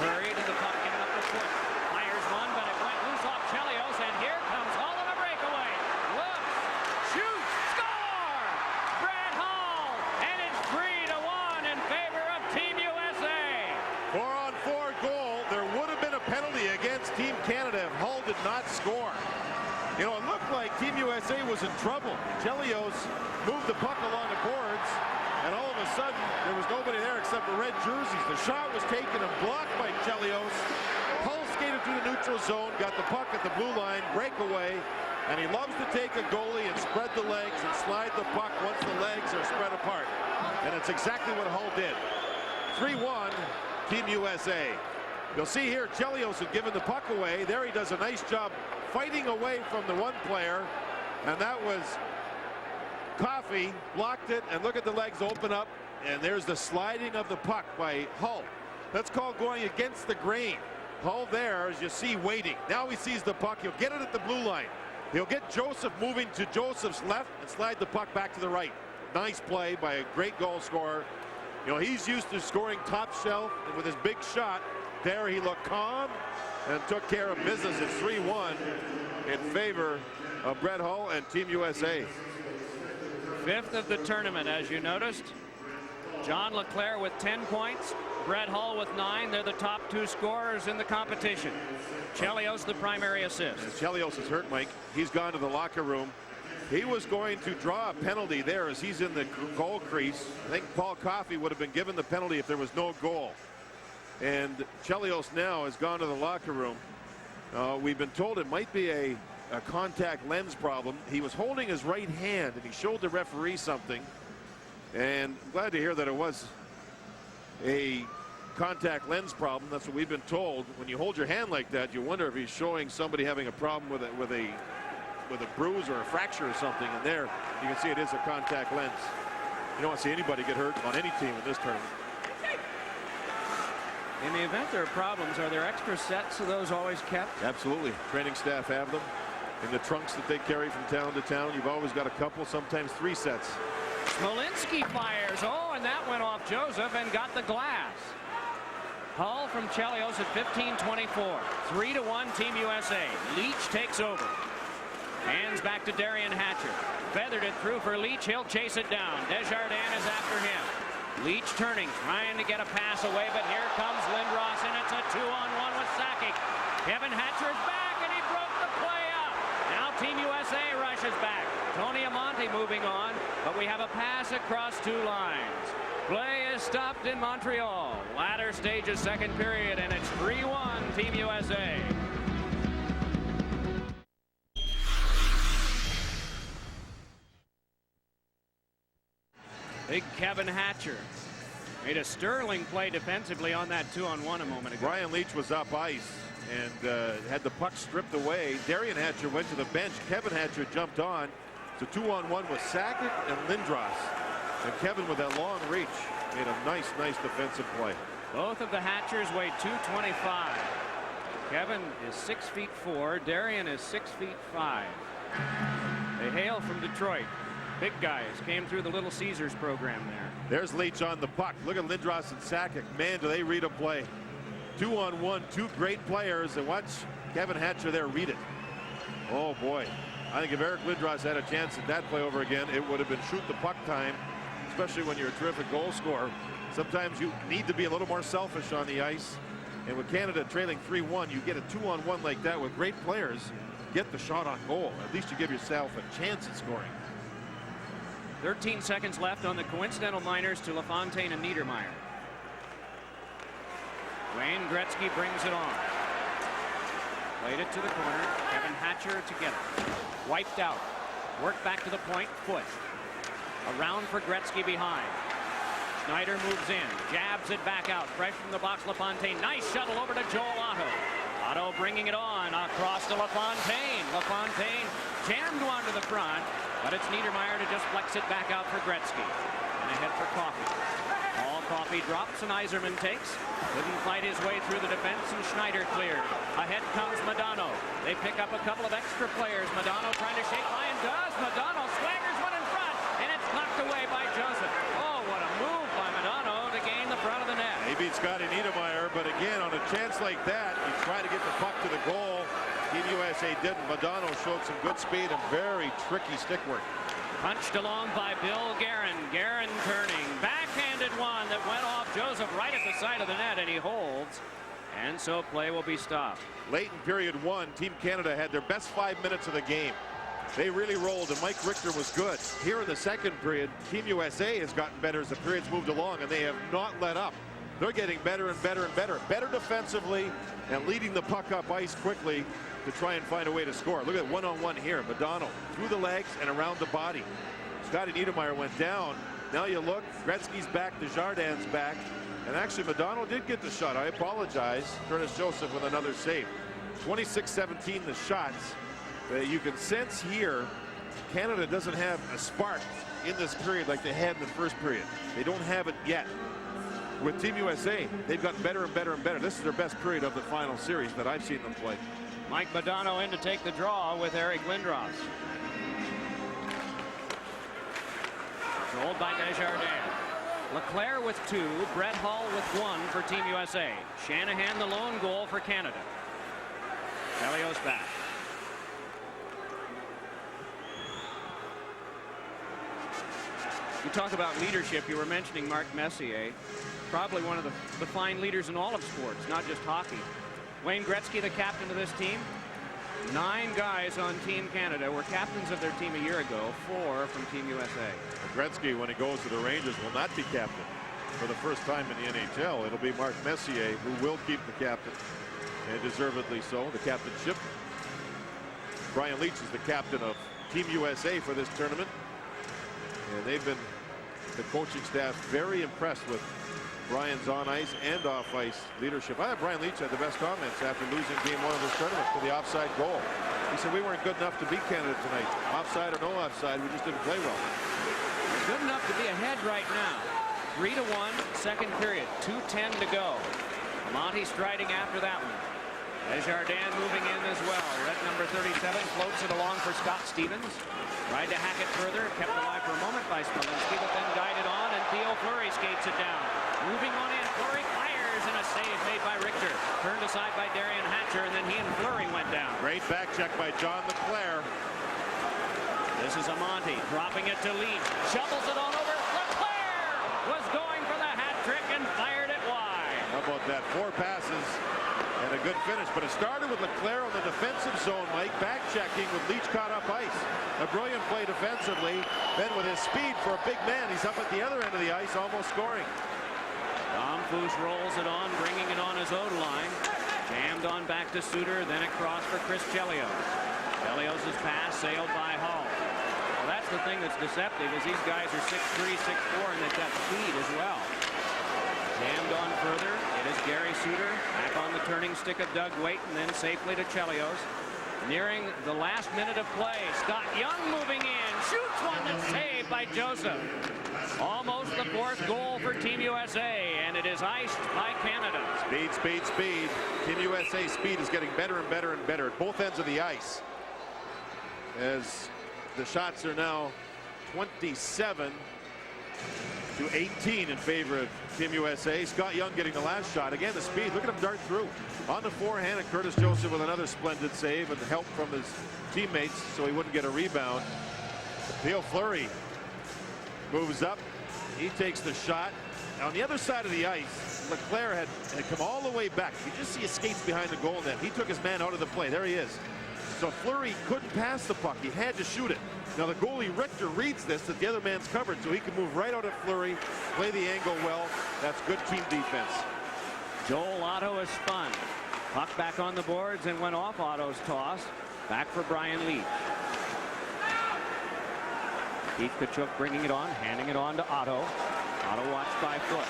Hurried to the puck, giving up the Foot. Fires one, but it went loose off Chelios, and here comes Hull on a breakaway. Looks, shoots, score! Brett Hull, and it's 3-1 in favor of Team USA. 4-on-4 goal. There would have been a penalty against Team Canada if Hull did not score. You know, it looked like Team USA was in trouble. Chelios moved the puck along the boards, and all of a sudden, there was nobody there except for red jerseys. The shot was taken and blocked by Chelios. Hull skated through the neutral zone, got the puck at the blue line, breakaway, and he loves to take a goalie and spread the legs and slide the puck once the legs are spread apart. And it's exactly what Hull did. 3-1, Team USA. You'll see here, Chelios had given the puck away. There he does a nice job fighting away from the one player, and that was Coffey. Blocked it, and look at the legs open up, and there's the sliding of the puck by Hull. That's called going against the grain. Hull there, as you see, waiting. Now he sees the puck. He'll get it at the blue line. He'll get Joseph moving to Joseph's left and slide the puck back to the right. Nice play by a great goal scorer. You know, he's used to scoring top shelf, and with his big shot, there he looked calm and took care of business. At 3-1 in favor of Brett Hull and Team USA. 5th of the tournament, as you noticed. John LeClair with 10 points. Brett Hull with 9. They're the top 2 scorers in the competition. Chelios the primary assist. As Chelios is hurt, Mike. He's gone to the locker room. He was going to draw a penalty there as he's in the goal crease. I think Paul Coffey would have been given the penalty if there was no goal. And Chelios now has gone to the locker room. We've been told it might be a contact lens problem. He was holding his right hand, and he showed the referee something. And I'm glad to hear that it was a contact lens problem. That's what we've been told. When you hold your hand like that, you wonder if he's showing somebody having a problem with a bruise or a fracture or something. And there, you can see it is a contact lens. You don't want to see anybody get hurt on any team in this tournament. In the event there are problems, are there extra sets of those always kept? Absolutely. Training staff have them in the trunks that they carry from town to town. You've always got a couple, sometimes 3 sets. Smolinski fires. Oh, and that went off Joseph and got the glass. Hull from Chelios at 15:24. 3-1 Team USA. Leach takes over. Hands back to Darian Hatcher. Feathered it through for Leach. He'll chase it down. Desjardins is after him. Leach turning, trying to get a pass away, but here comes Lindros, and it's a 2-on-1 with Sakic. Kevin Hatcher is back, and he broke the play up. Now Team USA rushes back. Tony Amonte moving on, but we have a pass across 2 lines. Play is stopped in Montreal. Latter stages second period, and it's 3-1 Team USA. Big Kevin Hatcher made a sterling play defensively on that 2-on-1 a moment ago. Brian Leach was up ice and had the puck stripped away. Darian Hatcher went to the bench. Kevin Hatcher jumped on. It's a 2-on-1 with Sakic and Lindros. And Kevin, with that long reach, made a nice defensive play. Both of the Hatchers weigh 225. Kevin is 6'4". Darian is 6'5". They hail from Detroit. Big guys came through the Little Caesars program there. There's Leach on the puck. Look at Lindros and Sakic. Man, do they read a play. 2-on-1, two great players, and watch Kevin Hatcher there read it. Oh boy, I think if Eric Lindros had a chance at that play over again, it would have been shoot the puck time, especially when you're a terrific goal scorer. Sometimes you need to be a little more selfish on the ice, and with Canada trailing 3-1, you get a 2-on-1 like that with great players, get the shot on goal. At least you give yourself a chance at scoring. 13 seconds left on the coincidental minors to LaFontaine and Niedermeyer. Wayne Gretzky brings it on. Played it to the corner. Kevin Hatcher together. Wiped out. Worked back to the point. Foot. Around for Gretzky behind. Schneider moves in. Jabs it back out. Fresh from the box. LaFontaine. Nice shuttle over to Joel Otto. Otto bringing it on. Across to LaFontaine. LaFontaine jammed one to the front. But it's Niedermeyer to just flex it back out for Gretzky. And ahead for Coffey. All Coffey drops and Yzerman takes. Couldn't fight his way through the defense, and Schneider cleared. Ahead comes Modano. They pick up a couple of extra players. Modano trying to shake by and does. Modano swaggers one in front, and it's knocked away by Joseph. Oh, what a move by Modano to gain the front of the net. He beat Scotty Niedermeyer, but again, on a chance like that, you try to get the puck to the goal. Team USA didn't. Modano showed some good speed and very tricky stick work. Punched along by Bill Guerin. Guerin turning. Backhanded one that went off Joseph right at the side of the net, and he holds. And so play will be stopped. Late in period one, Team Canada had their best 5 minutes of the game. They really rolled, and Mike Richter was good. Here in the second period, Team USA has gotten better as the periods moved along, and they have not let up. They're getting better and better and better. Better defensively and leading the puck up ice quickly to try and find a way to score. Look at one-on-one here. Modano through the legs and around the body. Scotty Niedermeyer went down. Now you look, Gretzky's back, Desjardins back. And actually, Modano did get the shot. I apologize. Curtis Joseph with another save. 26-17 the shots. You can sense here, Canada doesn't have a spark in this period like they had in the first period. They don't have it yet. With Team USA, they've gotten better and better and better. This is their best period of the final series that I've seen them play. Mike Modano in to take the draw with Eric Lindros. Controlled by Desjardins. Leclerc with 2, Brett Hull with 1 for Team USA. Shanahan the lone goal for Canada. Chelios back. You talk about leadership. You were mentioning Mark Messier. Probably one of the fine leaders in all of sports, not just hockey. Wayne Gretzky, the captain of this team. 9 guys on Team Canada were captains of their team a year ago. 4 from Team USA. Gretzky, when he goes to the Rangers, will not be captain for the first time in the NHL. It'll be Mark Messier who will keep the captain, and deservedly so, the captainship. Brian Leetch is the captain of Team USA for this tournament, and they've been, the coaching staff, very impressed with Brian's on-ice and off-ice leadership. I thought Brian Leetch had the best comments after losing Game 1 of this tournament for the offside goal. He said, we weren't good enough to beat Canada tonight. Offside or no offside, we just didn't play well. Good enough to be ahead right now. 3-1, second period. 2:10 to go. Monty striding after that one. Desjardins moving in as well. Red number 37 floats it along for Scott Stevens. Tried to hack it further, kept alive for a moment by Smolinski, but then guided on, and Theo Fleury skates it down. Moving on in, Fleury fires, and a save made by Richter. Turned aside by Darian Hatcher, and then he and Fleury went down. Great back check by John Leclerc. This is Amonte dropping it to Leach. Shovels it on over. Leclerc was going for the hat trick and fired it wide. How about that? 4 passes and a good finish. But it started with Leclerc on the defensive zone, Mike. Back checking with Leach caught up ice. A brilliant play defensively. Then with his speed for a big man, he's up at the other end of the ice, almost scoring. Tom Fouche rolls it on, bringing it on his own line. Jammed on back to Suter, then across for Chris Chelios. Chelios' pass sailed by Hull. Well, that's the thing that's deceptive, is these guys are 6'3", 6'4", and they've got speed as well. Jammed on further. It is Gary Suter back on the turning stick of Doug Waite, and then safely to Chelios. Nearing the last minute of play. Scott Young moving in. Shoots one that's saved by Joseph. Almost the fourth goal for Team USA, and it is iced by Canada. Speed, speed, speed. Team USA speed is getting better and better and better at both ends of the ice. As the shots are now 27 to 18 in favor of Team USA. Scott Young getting the last shot. Again, the speed. Look at him dart through. On the forehand, and Curtis Joseph with another splendid save and help from his teammates so he wouldn't get a rebound. Theo Fleury moves up. He takes the shot. Now, on the other side of the ice, Leclerc had come all the way back. You just see his skates behind the goal net. He took his man out of the play. There he is. So Fleury couldn't pass the puck. He had to shoot it. Now the goalie Richter reads this, that the other man's covered, so he can move right out at Fleury, play the angle well. That's good team defense. Joel Otto is spun. Puck back on the boards and went off Otto's toss. Back for Brian Leach. Keith Tkachuk bringing it on, handing it on to Otto. Otto watched by Foot.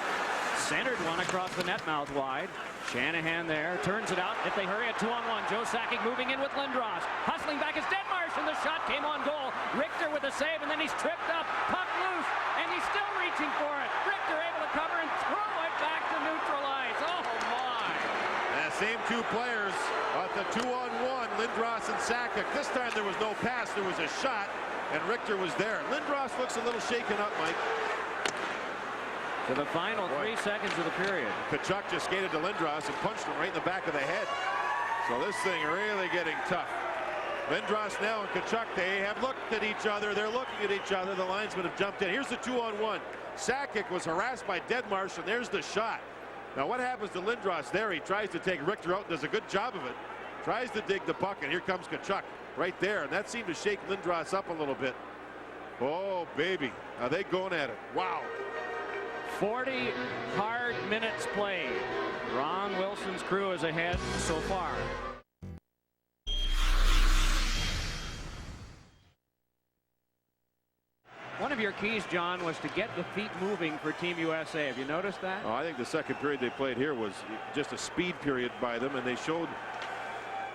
Centered one across the net mouth wide. Shanahan there, turns it out. If they hurry, a 2-on-1. Joe Sakic moving in with Lindros. Hustling back is Denmarsh, and the shot came on goal. Richter with a save, and then he's tripped up. Puck loose, and he's still reaching for it. Richter able to cover and throw it back to neutral ice. Oh, my. Same two players at the 2-on-1, Lindros and Sakic. This time there was no pass, there was a shot, and Richter was there. Lindros looks a little shaken up, Mike. To the final 3 seconds of the period. Tkachuk just skated to Lindros and punched him right in the back of the head. So this thing really getting tough. Lindros now and Tkachuk, they have looked at each other. They're looking at each other. The linesmen have jumped in. Here's the 2-on-1. Sakic was harassed by Denmarsh, and there's the shot. Now what happens to Lindros there? He tries to take Richter out, does a good job of it. Tries to dig the puck, and here comes Tkachuk right there. And that seemed to shake Lindros up a little bit. Oh, baby. Are they going at it? Wow. 40 hard minutes played. Ron Wilson's crew is ahead so far. One of your keys, John, was to get the feet moving for Team USA. Have you noticed that? Oh, I think the second period they played here was just a speed period by them, and they showed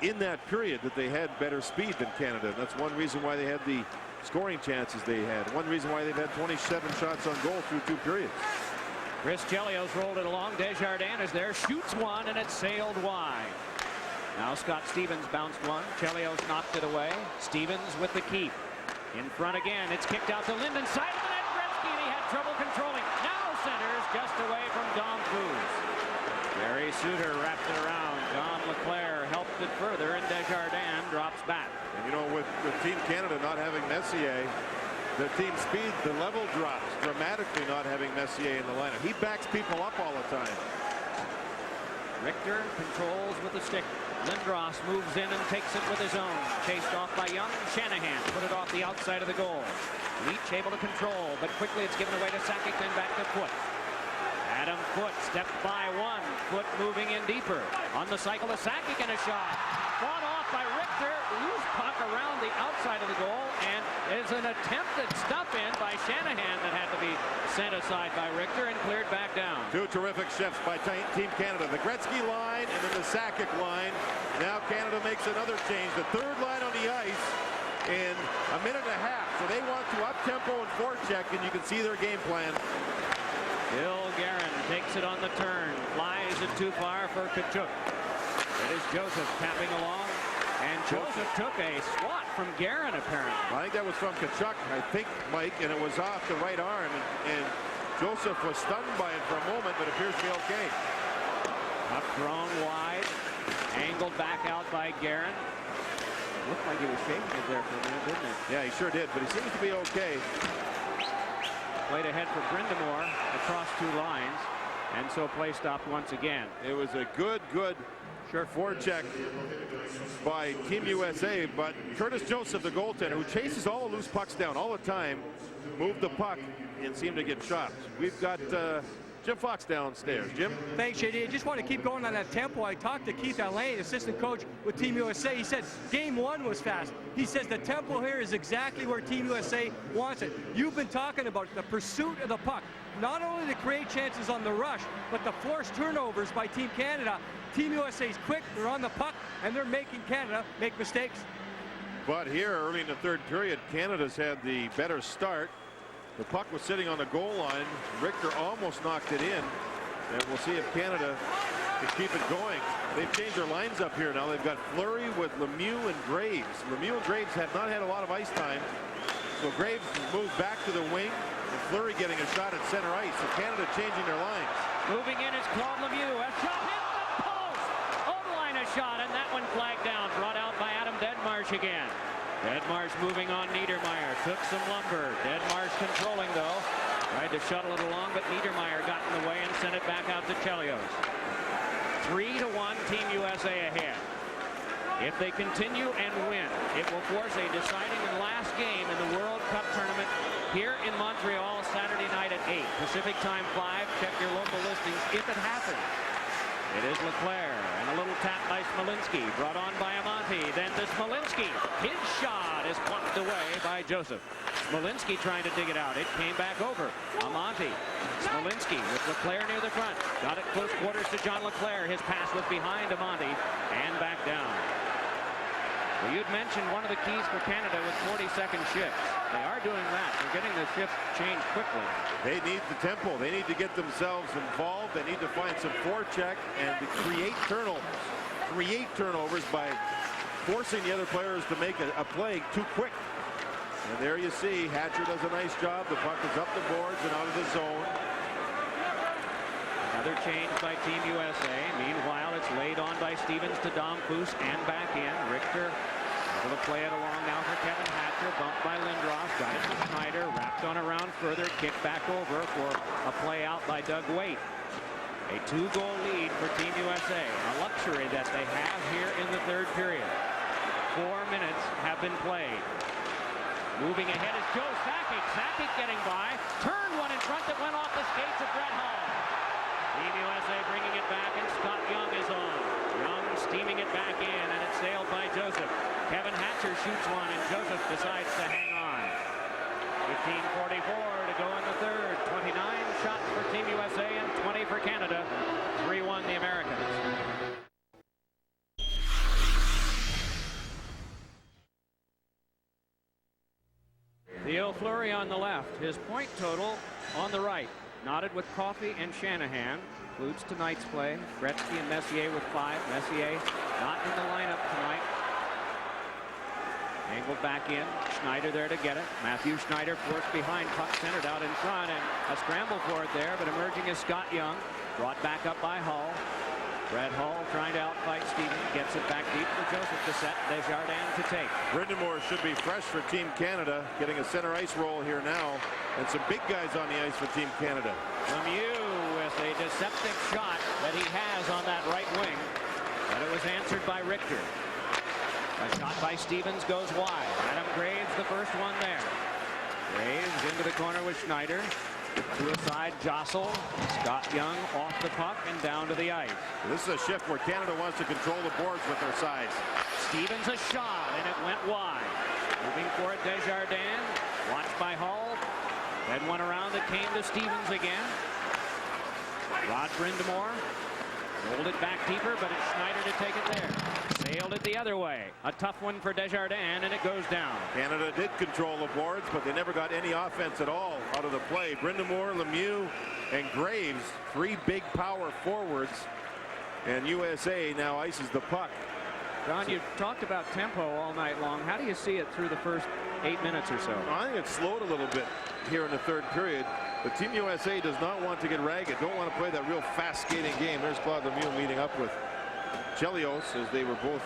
in that period that they had better speed than Canada. And that's one reason why they had the scoring chances they had. One reason why they've had 27 shots on goal through 2 periods. Chris Chelios rolled it along. Desjardins is there, shoots one, and it sailed wide. Now Scott Stevens bounced one. Chelios knocked it away. Stevens with the keep. In front again. It's kicked out to Linden. Side of the net. Gretzky, and he had trouble controlling. Now centers just away from Dom Foos. Barry Suter wrapped it around. John Leclerc helped it further, and Desjardins drops back. And you know, with Team Canada not having Messier, the team speed, the level drops dramatically not having Messier in the lineup. He backs people up all the time. Richter controls with the stick. Lindros moves in and takes it with his own. Chased off by Young. Shanahan put it off the outside of the goal. Leach able to control, but quickly it's given away to Sakic, then back to Foot. Adam Foot stepped by one. Foot moving in deeper. On the cycle to Sakic and a shot. Fought off by Richter. Loose puck around the outside of the goal, and is an attempted stuff in by Shanahan that had to be sent aside by Richter and cleared back down. 2 terrific shifts by Team Canada. The Gretzky line and then the Sakic line. Now Canada makes another change. The third line on the ice in a minute and a half. So they want to up-tempo and forecheck, and you can see their game plan. Bill Guerin takes it on the turn. Flies it too far for Tkachuk. It is Joseph tapping along. And Joseph took a swat from Guerin, apparently. I think that was from Tkachuk, I think, Mike, and it was off the right arm. And Joseph was stunned by it for a moment, but appears to be okay. Up thrown wide. Angled back out by Guerin. Looked like he was shaking it there for a minute, didn't it? Yeah, he sure did, but he seems to be okay. Played ahead for Brindamore across 2 lines, and so play stopped once again. It was a good forecheck by Team USA, but Curtis Joseph, the goaltender, who chases all the loose pucks down all the time, moved the puck and seemed to get shots. We've got Jim Fox downstairs. Jim? Thanks, JD. I just want to keep going on that tempo. I talked to Keith Allain, assistant coach with Team USA. He said game 1 was fast. He says the tempo here is exactly where Team USA wants it. You've been talking about the pursuit of the puck. Not only to create chances on the rush, but the forced turnovers by Team Canada. Team USA's quick, they're on the puck, and they're making Canada make mistakes. But here, early in the third period, Canada's had the better start. The puck was sitting on the goal line. Richter almost knocked it in. And we'll see if Canada can keep it going. They've changed their lines up here now. They've got Fleury with Lemieux and Graves. Lemieux and Graves have not had a lot of ice time. So Graves moves back to the wing. And Fleury getting a shot at center ice. So Canada changing their lines. Moving in is Claude Lemieux. A shot hit the post. Over line a shot, and that one flagged down. Brought out by Adam Deadmarsh again. Deadmarsh moving on Niedermeyer. Took some lumber. Deadmarsh controlling though. Tried to shuttle it along, but Niedermeyer got in the way and sent it back out to Chelios. 3-1 Team USA ahead. If they continue and win, it will force a deciding and last game in the World Cup tournament here in Montreal Saturday night at 8. Pacific time 5. Check your local listings if it happens. It is Leclerc, and a little tap by Smolinski, brought on by Amante. Then to Smolinski. His shot is plucked away by Joseph. Smolinski trying to dig it out. It came back over. Amante. Smolinski with Leclerc near the front. Got it close quarters to John Leclerc. His pass was behind Amante and back down. Well, you'd mentioned one of the keys for Canada was 40-second shifts. They are doing that. They're getting the shift changed quickly. They need the tempo. They need to get themselves involved. They need to find some forecheck and to create turnovers. Create turnovers by forcing the other players to make a play too quick. And there you see, Hatcher does a nice job. The puck is up the boards and out of the zone. Another change by Team USA. Meanwhile, it's laid on by Stevens to Dom Foose and back in. Richter able to play it along now for Kevin Hatcher. Bumped by Lindros. Got it to Schneider. Wrapped on around further. Kicked back over for a play out by Doug Waite. A 2-goal lead for Team USA. A luxury that they have here in the third period. 4 minutes have been played. Moving ahead is Joe Sakic. Sakic getting by. Turned one in front that went off the skates of Brett Hall. Team USA bringing it back, and Scott Young is on. Young steaming it back in, and it's sailed by Joseph. Kevin Hatcher shoots one, and Joseph decides to hang on. 15:44 to go in the third. 29 shots for Team USA and 20 for Canada. 3-1 the Americans. Theo Fleury on the left. His point total on the right. Knotted with Coffey and Shanahan. Includes tonight's play. Gretzky and Messier with 5. Messier not in the lineup tonight. Angled back in. Schneider there to get it. Matthew Schneider forced behind. Puck centered out in front, and a scramble for it there, but emerging is Scott Young. Brought back up by Hull. Brett Hull trying to outfight Stevens. Gets it back deep for Joseph to set. Desjardins to take. Brindamore should be fresh for Team Canada. Getting a center ice roll here now. And some big guys on the ice for Team Canada. Lemieux with a deceptive shot that he has on that right wing. But it was answered by Richter. A shot by Stevens goes wide. Adam Graves the first one there. Graves into the corner with Schneider. To a side jostle. Scott Young off the puck and down to the ice. This is a shift where Canada wants to control the boards with their sides. Stevens a shot, and it went wide. Moving for it, Desjardins. Watched by Hull. Then one around that came to Stevens again. Rod Brindamore rolled it back deeper, but it's Schneider to take it there. Sailed it the other way. A tough one for Desjardins, and it goes down. Canada did control the boards, but they never got any offense at all out of the play. Brindamore, Lemieux, and Graves, 3 big power forwards. And USA now ices the puck. John, you talked about tempo all night long. How do you see it through the first 8 minutes or so? I think it's slowed a little bit here in the third period. But Team USA does not want to get ragged. Don't want to play that real fast skating game. There's Claude Lemieux meeting up with Chelios as they were both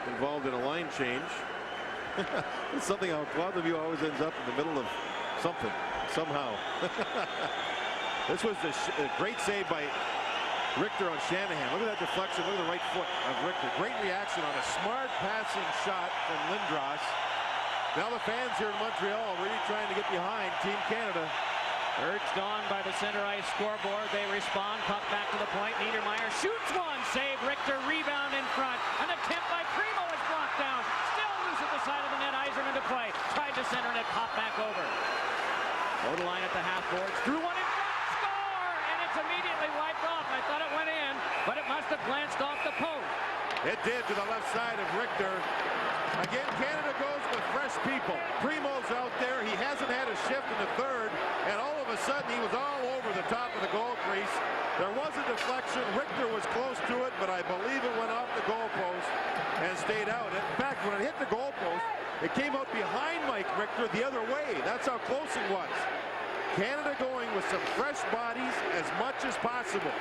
involved in a line change. It's something how Claude Lemieux always ends up in the middle of something, somehow. This was a great save by Richter on Shanahan. Look at that deflection. Look at the right foot of Richter. Great reaction on a smart passing shot from Lindros. Now the fans here in Montreal really trying to get behind Team Canada. Urged on by the center ice scoreboard. They respond. Puck back to the point. Niedermeyer shoots one. Save. Richter. Rebound in front. An attempt by Primo is blocked down. Still loose at the side of the net. Yzerman to play. Tried to center it. Pop back over. Line at the half boards. Threw one in front. Score! And it's immediately wiped off. I thought it went in, but it must have glanced off the post. It did to the left side of Richter. Again, Canada goes with fresh people. Primo's out there. He hasn't had a shift in the third, and all of a sudden he was all over the top of the goal crease. There was a deflection. Richter was close to it, but I believe it went off the goalpost and stayed out. In fact, when it hit the goalpost, it came out behind Mike Richter the other way. That's how close it was. Canada going with some fresh bodies as much as possible.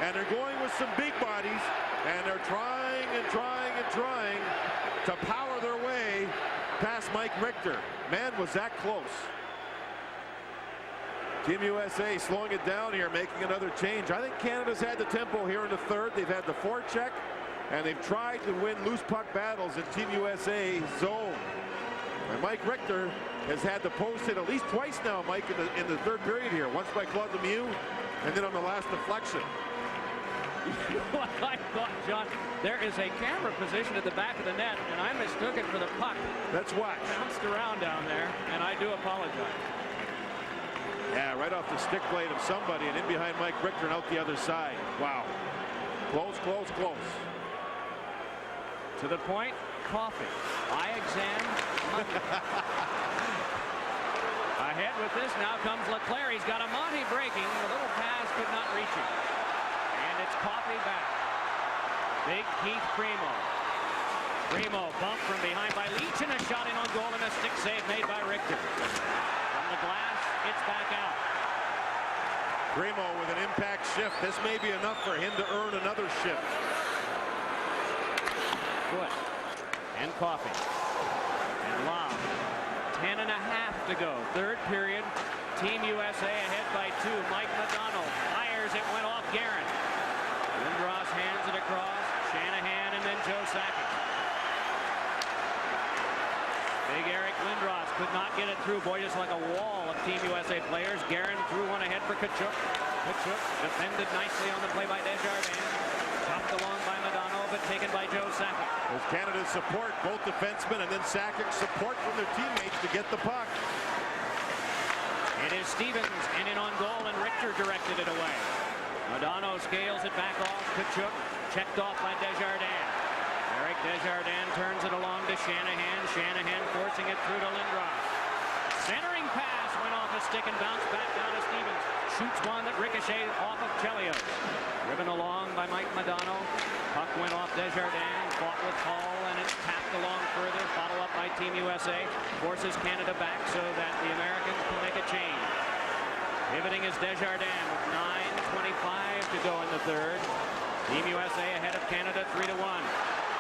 And they're going with some big bodies, and they're trying and trying and trying to power their way past Mike Richter. Man, was that close. Team USA slowing it down here, making another change. I think Canada's had the tempo here in the third. They've had the forecheck, and they've tried to win loose puck battles in Team USA zone. And Mike Richter has had the post hit at least twice now, Mike, in the third period here. Once by Claude Lemieux, and then on the last deflection. What I thought, John, there is a camera position at the back of the net, and I mistook it for the puck. Let's watch. Bounced around down there, and I do apologize. Yeah, right off the stick blade of somebody, and in behind Mike Richter and out the other side. Wow. Close, close, close. To the point, coffee. Eye exam. Ahead with this, now comes Leclerc. He's got a Monty breaking. A little pass, could not reach him. And it's coffee back. Big Keith Primo. Primo bumped from behind by Leach, and a shot in on goal, and a stick save made by Richter. From the glass, it's back out. Primo with an impact shift. This may be enough for him to earn another shift. Good. And Coffey. And Love. 10.5 to go. Third period. Team USA ahead by 2. Mike McDonald fires. It went off Guerin. Lindros hands it across. Shanahan and then Joe Sakic. Big Eric Lindros could not get it through. Boy, just like a wall of Team USA players. Guerin threw one ahead for Kachuk. Kachuk defended nicely on the play by Desjardins. Chopped along by Madonna, but taken by Joe Sakic. There's Canada's support, both defensemen, and then Sakic's support from their teammates to get the puck. It is Stevens, and in on goal, and Richter directed it away. Madonna scales it back off. Kachuk checked off by Desjardins. Eric Desjardins turns it along to Shanahan. Shanahan forcing it through to Lindros. Centering pass went off his stick and bounced back down to Stevens. Shoots one that ricocheted off of Chelios. Driven along by Mike Madonna. Puck went off Desjardins. Fought with Hall, and it's tapped along further. Follow up by Team USA. Forces Canada back so that the Americans can make a change. Pivoting is Desjardins with 9:25 to go in the third. Team USA ahead of Canada 3-1.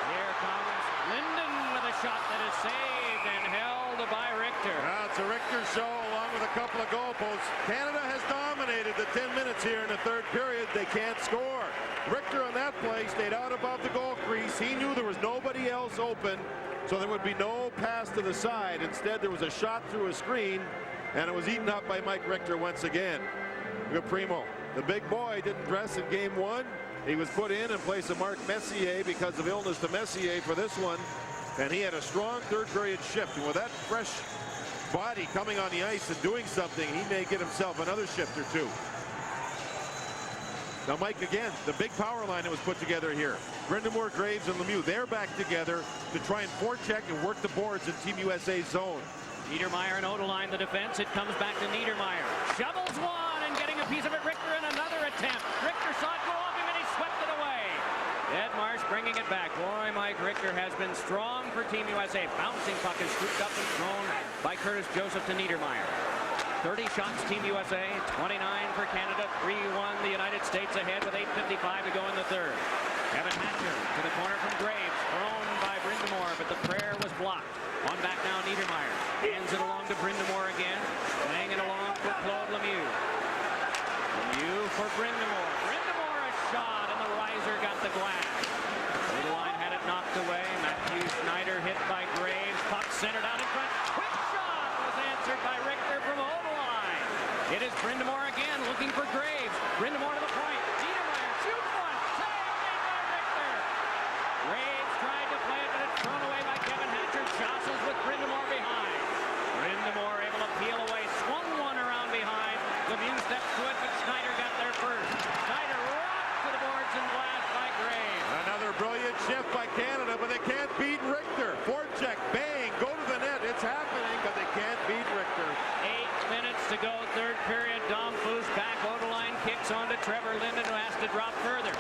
Here comes Linden with a shot that is saved and held by Richter. Well, it's a Richter show along with a couple of goalposts. Canada has dominated the 10 minutes here in the third period. They can't score. Richter on that play stayed out above the goal crease. He knew there was nobody else open, so there would be no pass to the side. Instead, there was a shot through a screen, and it was eaten up by Mike Richter once again. Look at Primo. The big boy didn't dress in game one. He was put in place of Mark Messier because of illness to Messier for this one. And he had a strong third period shift. And with that fresh body coming on the ice and doing something, he may get himself another shift or two. Now, Mike, again, the big power line that was put together here. Brind'Amour, Graves, and Lemieux, they're back together to try and forecheck and work the boards in Team USA zone. Niedermeyer and Odeline the defense. It comes back to Niedermeyer. Shovels one and getting a piece of it. Richter in another attempt. Richter saw it go off him and he swept it away. Ed Marsh bringing it back. Boy, Mike Richter has been strong for Team USA. Bouncing puck is scooped up and thrown by Curtis Joseph to Niedermeyer. 30 shots Team USA, 29 for Canada, 3-1 the United States ahead with 8:55 to go in the third. Kevin Hatcher to the corner from Graves, thrown by Brind'Amour, but the prayer was blocked. On back now, Niedermeyer hands it along to Brind'Amour again, laying it along for Claude Lemieux. Lemieux for Brind'Amour. Brind'Amour a shot, and the riser got the glass. Odeline had it knocked away. Matthew Schneider hit by Graves. Puck centered out in front. Quick shot was answered by Richter from Odeline. It is Brindamore again, looking for Graves. Brindamore to the point. Niedermeyer shoots one. Save made by Richter. Graves tried to play it, but it's thrown away by Kevin Hatcher. Jostles with Brindamore behind. Brindamore able to peel away. Swung one around behind. Lemieux steps to it, but Snyder got there first. Snyder rocked to the boards and blast by Graves. Another brilliant shift by Canada, but they can't beat Richter. Forecheck, bang, go to the net. It's happening, but they can't beat Richter. 8 minutes to go, third period. Dom Foose back, Odeline kicks on to Trevor Linden, who has to drop further.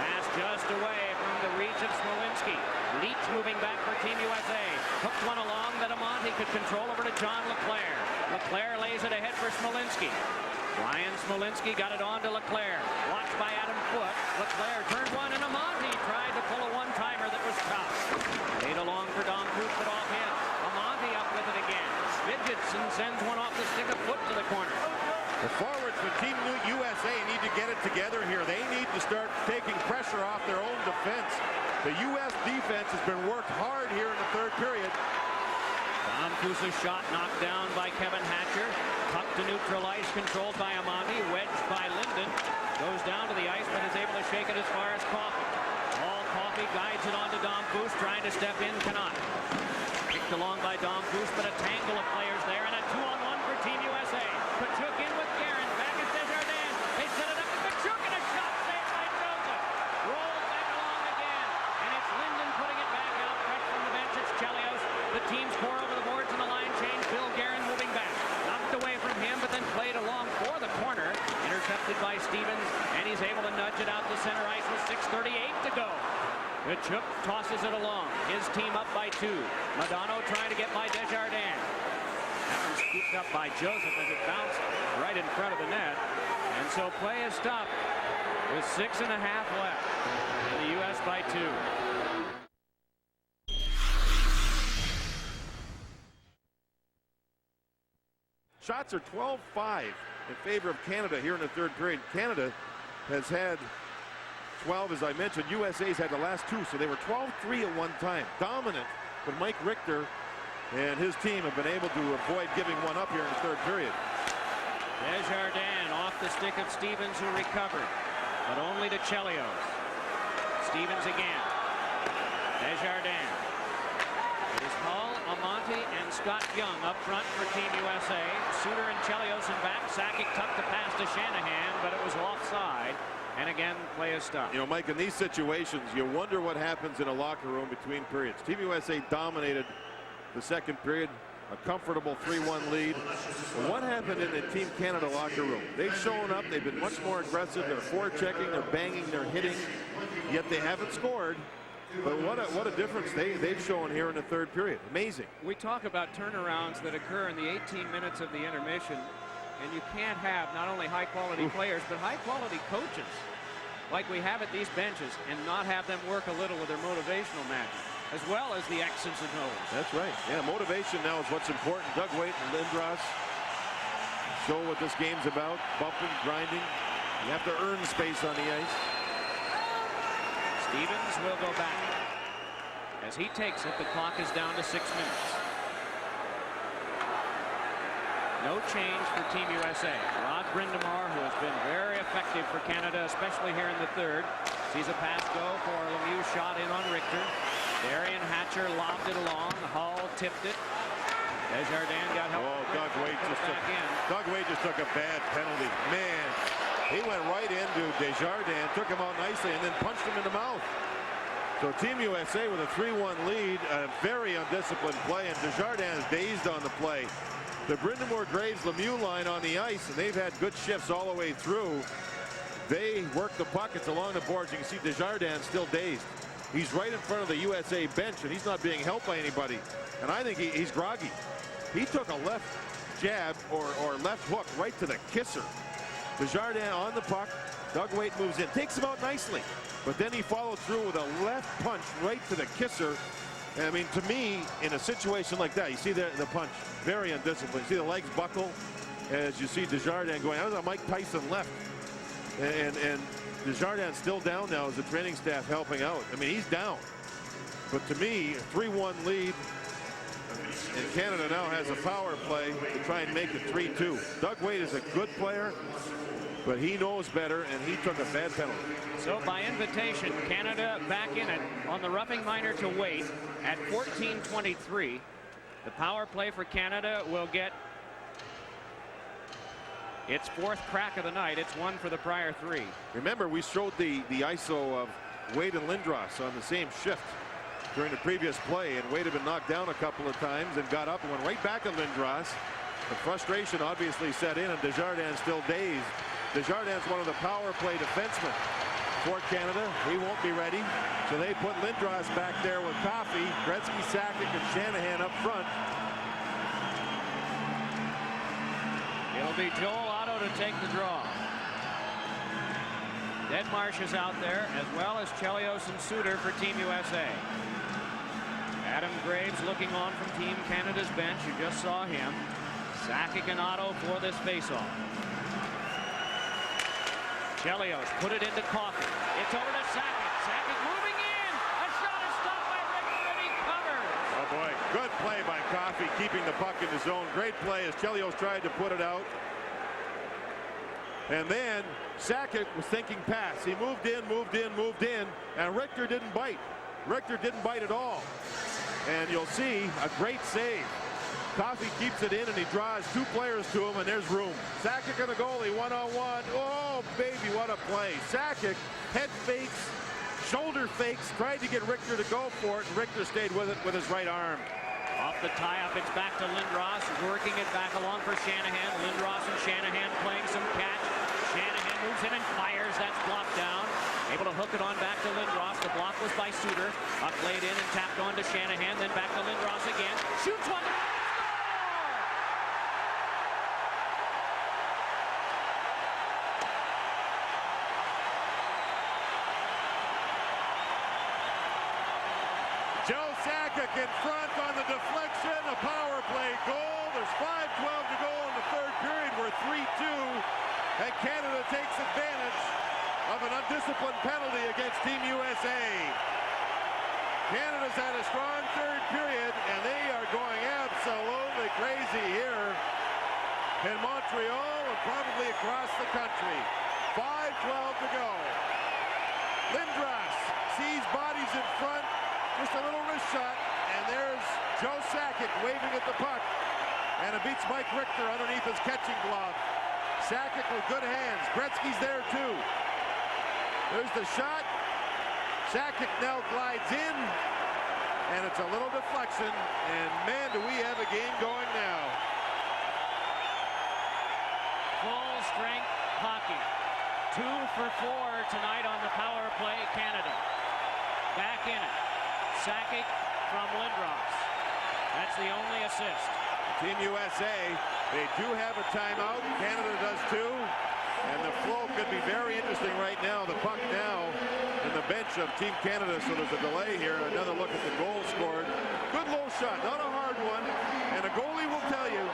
Pass just away from the reach of Smolinski. Leach moving back for Team USA. Hooked one along that Amonte could control over to John LeClaire. LeClaire lays it ahead for Smolinski. Ryan Smolinski got it on to LeClaire. Watched by Adam Foote. LeClaire turned one, and Amonte tried to pull a one-timer that was tough. Laid along for Dom Foose, but off him. Amonte up with it again. Midgetson sends one off the stick of Foote to the corner. The forwards for Team USA need to get it together here. They need to start taking pressure off their own defense. The U.S. defense has been worked hard here in the third period. Dom Foose's shot knocked down by Kevin Hatcher. Puck to neutral ice, controlled by Amonte. Wedged by Linden. Goes down to the ice, but is able to shake it as far as Coffey. All Coffey guides it on to Dom Foose, trying to step in, cannot. Kicked along by Dom Foose, but a tangle of players there, and a 2-on-1 for Team USA. Kachuk in with Guerin. Back is Desjardins. They set it up to Kachuk, and a shot saved by Joseph. Rolls back along again, and it's Linden putting it back out. Fresh from the bench, it's Chelios. The team score over the boards in the line change. Bill Guerin moving back. Knocked away from him, but then played along for the corner. Intercepted by Stevens, and he's able to nudge it out to center ice with 6:38 to go. Kachuk tosses it along. His team up by 2. Madonna trying to get by Desjardins. That one scooped up by Joseph as it bounced right in front of the net. And so play is stopped with 6.5 left. And the U.S. by 2. Shots are 12-5 in favor of Canada here in the third period. Canada has had 12, as I mentioned. USA's had the last 2, so they were 12-3 at one time. Dominant, but Mike Richter and his team have been able to avoid giving one up here in the third period. Desjardins off the stick of Stevens, who recovered, but only to Chelios. Stevens again. Desjardins. It is Hull, Amonte, and Scott Young up front for Team USA. Suter and Chelios in back. Sakic tucked the pass to Shanahan, but it was offside. And again, play is stopped. You know, Mike, in these situations, you wonder what happens in a locker room between periods. Team USA dominated the second period, a comfortable 3-1 lead. But what happened in the Team Canada locker room? They've shown up. They've been much more aggressive. They're forechecking, they're banging, they're hitting, yet they haven't scored. But what a difference they've shown here in the third period. Amazing. We talk about turnarounds that occur in the 18 minutes of the intermission, and you can't have not only high-quality players, but high-quality coaches like we have at these benches and not have them work a little with their motivational magic, as well as the X's and O's. That's right. Yeah, motivation now is what's important. Doug Waite and Lindros show what this game's about. Bumping, grinding. You have to earn space on the ice. Stevens will go back. As he takes it, the clock is down to 6 minutes. No change for Team USA. Rod Brindamore, who has been very effective for Canada, especially here in the third, sees a pass go for Lemieux, shot in on Richter. Darian Hatcher lobbed it along. Hull tipped it. Desjardins got help. Oh, Doug Waite just took a bad penalty. Man, he went right into Desjardins, took him out nicely, and then punched him in the mouth. So Team USA with a 3-1 lead, a very undisciplined play, and Desjardins dazed on the play. The Brindamore Graves Lemieux line on the ice, and they've had good shifts all the way through. They work the puck. It's along the boards. You can see Desjardins still dazed. He's right in front of the USA bench, and he's not being helped by anybody. And I think he's groggy. He took a left jab or left hook right to the kisser. Desjardins on the puck. Doug Waite moves in, takes him out nicely. But then he followed through with a left punch right to the kisser. And I mean, to me, in a situation like that, you see the punch, very undisciplined. You see the legs buckle as you see Desjardins going. That was a Mike Tyson left. And Desjardins still down now as the training staff helping out. I mean, he's down. But to me, a 3-1 lead. And Canada now has a power play to try and make it 3-2. Doug Wade is a good player, but he knows better, and he took a bad penalty. So by invitation, Canada back in it on the roughing minor to Wade at 14:23. The power play for Canada will get its 4th crack of the night. It's 1 for the prior 3. Remember, we showed the ISO of Wade and Lindros on the same shift during the previous play, and Wade had been knocked down a couple of times and got up and went right back at Lindros. The frustration obviously set in, and Desjardins still dazed. Desjardins, one of the power play defensemen for Canada. He won't be ready, so they put Lindros back there with Coffey, Gretzky, Sakic, and Shanahan up front. It'll be Joel Otto to take the draw. Deadmarsh is out there, as well as Chelios and Suter for Team USA. Adam Graves looking on from Team Canada's bench. You just saw him. Sakic and Otto for this faceoff. Chelios put it into Coffey. It's over to Sakic. Sakic moving in. A shot is stopped by Richter, and he covers. Oh boy, good play by Coffey, keeping the puck in the zone. Great play as Chelios tried to put it out. And then Sakic was thinking pass. He moved in, and Richter didn't bite. Richter didn't bite at all. And you'll see a great save. Coffey keeps it in, and he draws 2 players to him, and there's room. Sakic and the goalie, one-on-one. Oh, baby, what a play. Sakic, head fakes, shoulder fakes, tried to get Richter to go for it, and Richter stayed with it with his right arm. Off the tie-up, it's back to Lindros, working it back along for Shanahan. Lindros and Shanahan playing some catch. Shanahan moves in and fires. That's blocked down. Able to hook it on back to Lindros. The block was by Suter. Puck laid in and tapped on to Shanahan. Then back to Lindros again. Shoots one. Joe Sakic in front on the deflection. A power play goal. There's 5:12 to go in the 3rd period. We're 3-2. And Canada takes advantage of an undisciplined penalty against Team USA. Canada's had a strong 3rd period, and they are going absolutely crazy here in Montreal and probably across the country. 5:12 to go. Lindros sees bodies in front. Just a little wrist shot, and there's Joe Sakic waving at the puck. And it beats Mike Richter underneath his catching glove. Sakic with good hands. Gretzky's there too. There's the shot. Sakic now glides in, and it's a little deflection. And man, do we have a game going now. Full strength hockey. 2 for 4 tonight on the power play, Canada. Back in it. Sakic from Lindros. That's the only assist. Team USA, they do have a timeout. Canada does too. And the flow could be very interesting right now. The puck now in the bench of Team Canada, so there's a delay here. Another look at the goal scored. Good low shot, not a hard one. And a goalie will tell you,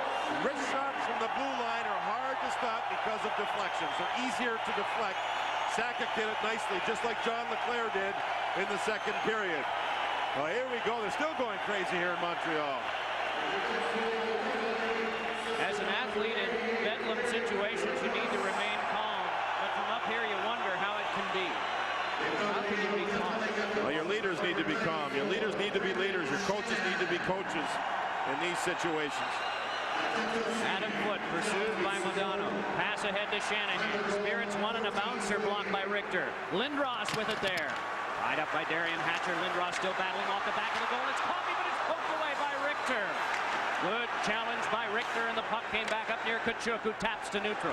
wrist shots from the blue line are hard to stop because of deflections. They're easier to deflect. Sakic did it nicely, just like John LeClair did in the 2nd period. Well, here we go. They're still going crazy here in Montreal. As an athlete in bedlam situations, you need to remain calm. But from up here, you wonder how it can be. How can you be calm? Well, your leaders need to be calm. Your leaders need to be leaders. Your coaches need to be coaches in these situations. Adam Foote pursued by Modano. Pass ahead to Shanahan. Spirits one and a bouncer blocked by Richter. Lindros with it there. Tied up by Darian Hatcher. Lindros still battling off the back of the goal. It's Coffey, but it's poked away by Richter. Good challenge by Richter, and the puck came back up near Kachuk, who taps to neutral.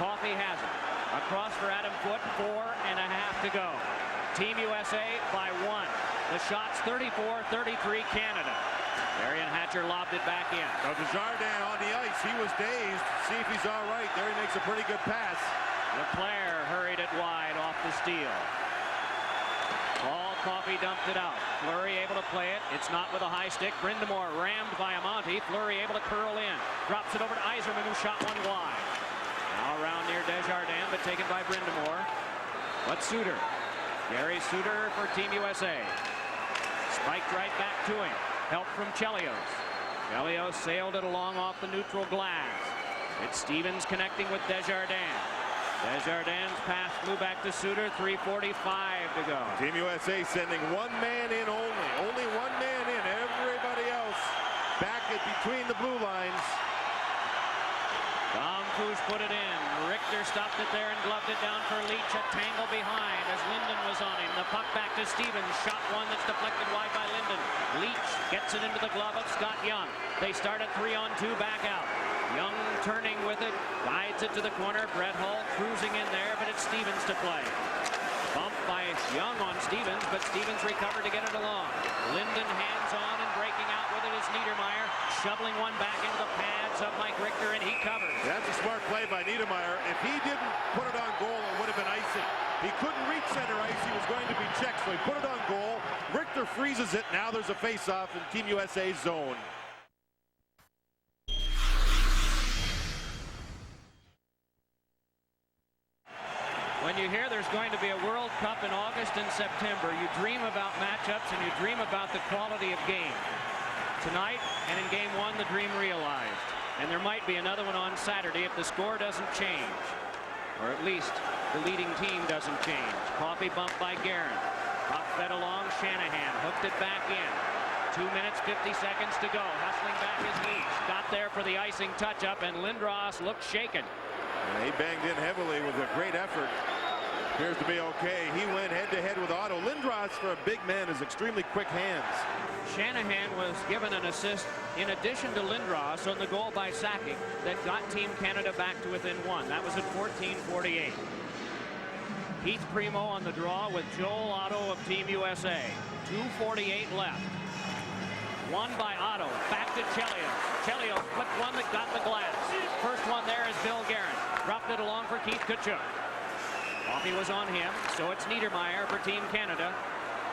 Coffey has it. Across for Adam Foote, 4.5 to go. Team USA by 1. The shot's 34-33 Canada. Darian Hatcher lobbed it back in. Now Desjardins on the ice. He was dazed. See if he's all right. There he makes a pretty good pass. LeClair hurried it wide off the steal. Coffey dumped it out. Fleury able to play it. It's not with a high stick. Brindamore rammed by Amonte. Fleury able to curl in. Drops it over to Yzerman, who shot one wide. Now around near Desjardins, but taken by Brindamore. But Suter. Gary Suter for Team USA. Spiked right back to him. Help from Chelios. Chelios sailed it along off the neutral glass. It's Stevens connecting with Desjardins. Desjardins pass flew back to Suter. 3:45 to go. Team USA sending one man in only. Only one man in. Everybody else back at between the blue lines. Tom Cruise put it in. Richter stopped it there and gloved it down for Leach. A tangle behind as Linden was on him. The puck back to Stevens. Shot one that's deflected wide by Linden. Leach gets it into the glove of Scott Young. They start at 3-on-2 back out. Young turning with it. Guides it to the corner. Brett Hull cruising in there, but it's Stevens to play. Bump by Young on Stevens, but Stevens recovered to get it along. Linden hands on and breaking out with it is Niedermeyer. Shoveling one back into the pads of Mike Richter, and he covers. That's a smart play by Niedermeyer. If he didn't put it on goal, it would have been icing. He couldn't reach center ice. He was going to be checked, so he put it on goal. Richter freezes it. Now there's a face-off in Team USA's zone. When you hear there's going to be a World Cup in August and September, you dream about matchups and you dream about the quality of game. Tonight and in game one, the dream realized. And there might be another one on Saturday if the score doesn't change. Or at least the leading team doesn't change. Coffee bump by Guerin. Puck fed along, Shanahan hooked it back in. 2 minutes, 50 seconds to go. Hustling back is Leach. Got there for the icing touch-up, and Lindros looked shaken. He banged in heavily with a great effort. Appears to be okay. He went head-to-head with Otto. Lindros, for a big man, has extremely quick hands. Shanahan was given an assist in addition to Lindros on the goal by Sakic that got Team Canada back to within one. That was at 14:48. Keith Primo on the draw with Joel Otto of Team USA. 2:48 left. One by Otto. Back to Chelios. Chelios flipped one that got the glass. First one there is Bill Guerin. Dropped it along for Keith Tkachuk. Coffee was on him, so it's Niedermeyer for Team Canada.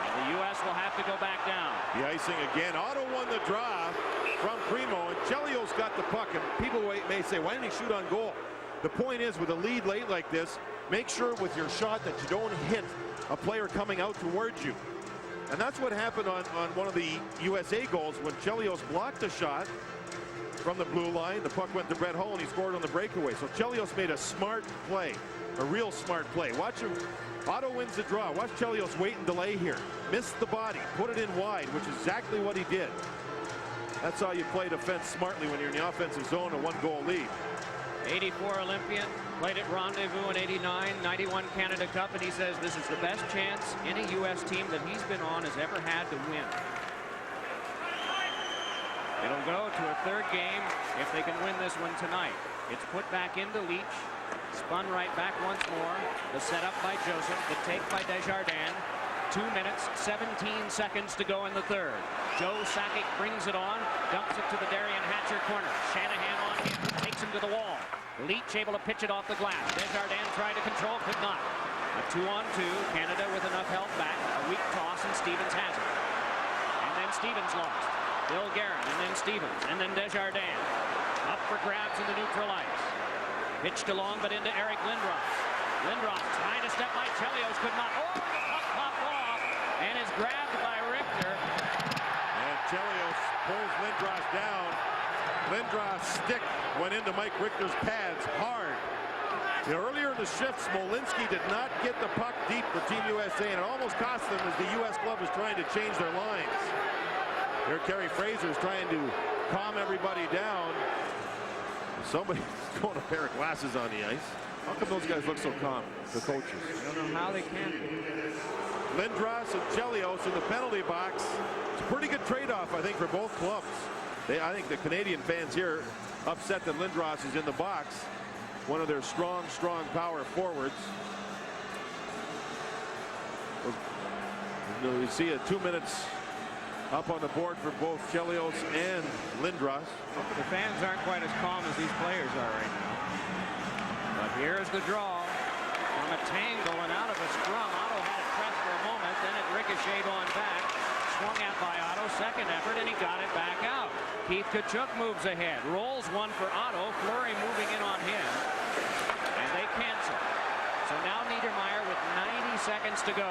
The U.S. will have to go back down. The icing again. Otto won the draw from Primo, and Chelios got the puck. And people may say, why didn't he shoot on goal? The point is, with a lead late like this, make sure with your shot that you don't hit a player coming out towards you. And that's what happened on one of the USA goals when Chelios blocked a shot from the blue line. The puck went to Brett Hull, and he scored on the breakaway. So Chelios made a smart play, a real smart play. Watch him. Otto wins the draw. Watch Chelios wait and delay here. Missed the body, put it in wide, which is exactly what he did. That's how you play defense smartly when you're in the offensive zone, a one-goal lead. 84 Olympian, played at Rendezvous in 89, 91 Canada Cup, and he says this is the best chance any U.S. team that he's been on has ever had to win. It'll go to a third game if they can win this one tonight. It's put back into Leach, spun right back once more. The setup by Joseph, the take by Desjardins. 2 minutes, 17 seconds to go in the third. Joe Sakic brings it on, dumps it to the Darian Hatcher corner. Shanahan on him, takes him to the wall. Leach able to pitch it off the glass. Desjardins tried to control, could not. A 2-on-2, Canada with enough help back. A weak toss, and Stevens has it. And then Stevens lost. Bill Guerin, and then Stevens, and then Desjardins. Up for grabs in the neutral ice. Pitched along, but into Eric Lindros. Lindros trying to step by Chelios, could not. Oh, the puck popped off, and is grabbed by Richter. And Chelios pulls Lindros down. Lindros' stick went into Mike Richter's pads hard. Earlier in the shift, Smolinski did not get the puck deep for Team USA, and it almost cost them as the U.S. club was trying to change their lines. Here, Kerry Fraser is trying to calm everybody down. Somebody's throwing a pair of glasses on the ice. How come those guys look so calm, the coaches? I don't know how they can be. Lindros and Chelios in the penalty box. It's a pretty good trade-off, I think, for both clubs. I think the Canadian fans here upset that Lindros is in the box. One of their strong power forwards. We see 2 minutes up on the board for both Chelios and Lindros. The fans aren't quite as calm as these players are right now. But here's the draw. From a tangle and out of a scrum. Otto had it pressed for a moment, then it ricocheted on back. Swung at by Otto, second effort, and he got it back out. Keith Tkachuk moves ahead. Rolls one for Otto. Fleury moving in on him. And they cancel. So now Niedermeyer with 90 seconds to go.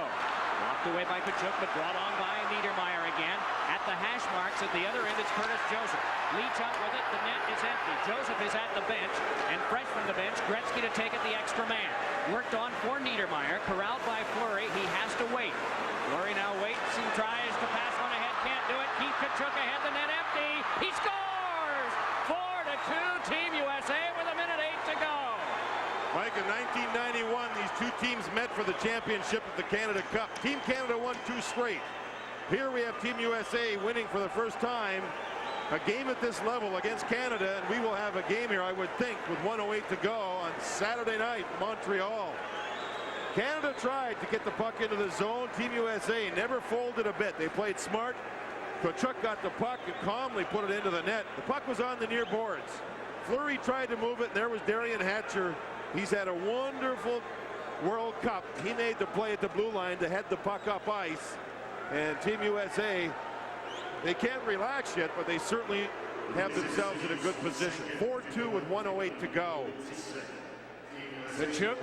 Blocked away by Kachuk, but brought on by Niedermeyer again. At the hash marks at the other end, it's Curtis Joseph. Leach up with it. The net is empty. Joseph is at the bench, and fresh from the bench, Gretzky to take it, the extra man. Worked on for Niedermeyer, corralled by Fleury. He has to wait. Fleury now waits and tries to pass one ahead. Can't do it. Keith Kachuk ahead. The net empty. He scores! 4-2. Team USA with 1:08 to go. Mike, in 1991, these two teams met for the championship of the Canada Cup. Team Canada won 2 straight. Here we have Team USA winning for the first time a game at this level against Canada, and we will have a game here, I would think, with 1:08 to go on Saturday night in Montreal. Canada tried to get the puck into the zone. Team USA never folded a bit. They played smart. Kachuk got the puck and calmly put it into the net. The puck was on the near boards. Fleury tried to move it, and there was Darian Hatcher. He's had a wonderful World Cup. He made the play at the blue line to head the puck up ice. And Team USA, they can't relax yet, but they certainly have themselves in a good position. 4-2 with 1:08 to go. Kachuk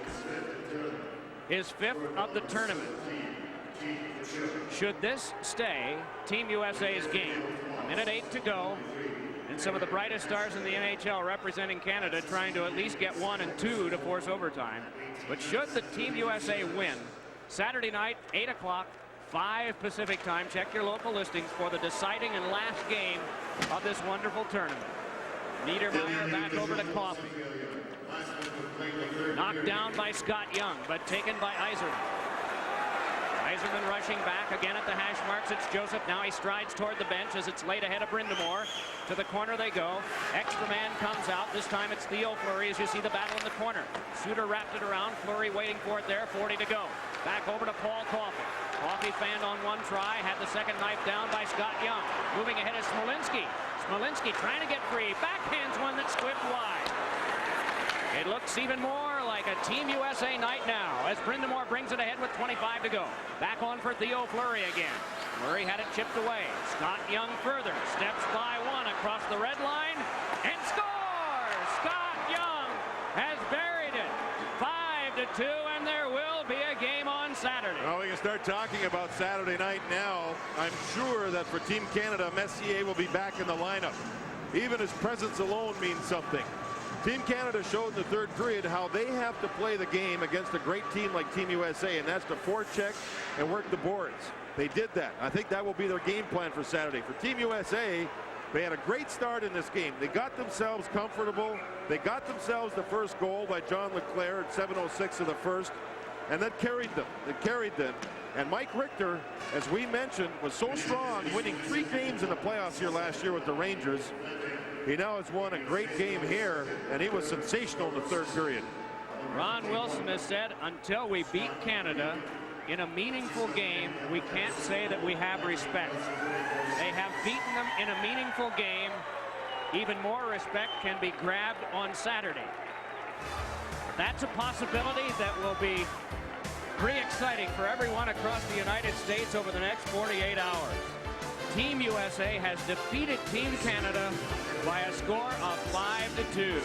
is 5th of the tournament. Should this stay Team USA's game, 1:08 to go, and some of the brightest stars in the NHL representing Canada trying to at least get 1 and 2 to force overtime. But should the Team USA win, Saturday night, 8 o'clock, 5 Pacific time, check your local listings for the deciding and last game of this wonderful tournament. Niedermeyer back over to Coffey. Knocked down by Scott Young, but taken by Yzerman. Yzerman rushing back again at the hash marks. It's Joseph. Now he strides toward the bench as it's laid ahead of Brind'Amour. To the corner they go. Extra man comes out. This time it's Theo Fleury as you see the battle in the corner. Suter wrapped it around. Fleury waiting for it there. 40 to go. Back over to Paul Coffey. Coffey fanned on one try. Had the second knife down by Scott Young. Moving ahead is Smolinski. Smolinski trying to get free. Backhands one that squibbed wide. It looks even more like a Team USA night now as Brind'Amour brings it ahead with 25 to go. Back on for Theo Fleury again. Fleury had it chipped away. Scott Young further. Steps by one across the red line and scores! Scott Young has buried it. 5-2, and there will be a game on Saturday. Well, we can start talking about Saturday night now. I'm sure that for Team Canada, Messier will be back in the lineup. Even his presence alone means something. Team Canada showed in the third period how they have to play the game against a great team like Team USA, and that's to forecheck and work the boards. They did that. I think that will be their game plan for Saturday. For Team USA, they had a great start in this game. They got themselves comfortable. They got themselves the first goal by John Leclerc at 7:06 of the first, and that carried them. It carried them. And Mike Richter, as we mentioned, was so strong, winning 3 games in the playoffs here last year with the Rangers. He now has won a great game here, and he was sensational in the third period. Ron Wilson has said, until we beat Canada in a meaningful game, we can't say that we have respect. They have beaten them in a meaningful game. Even more respect can be grabbed on Saturday. That's a possibility that will be pretty exciting for everyone across the United States over the next 48 hours. Team USA has defeated Team Canada by a score of 5-2.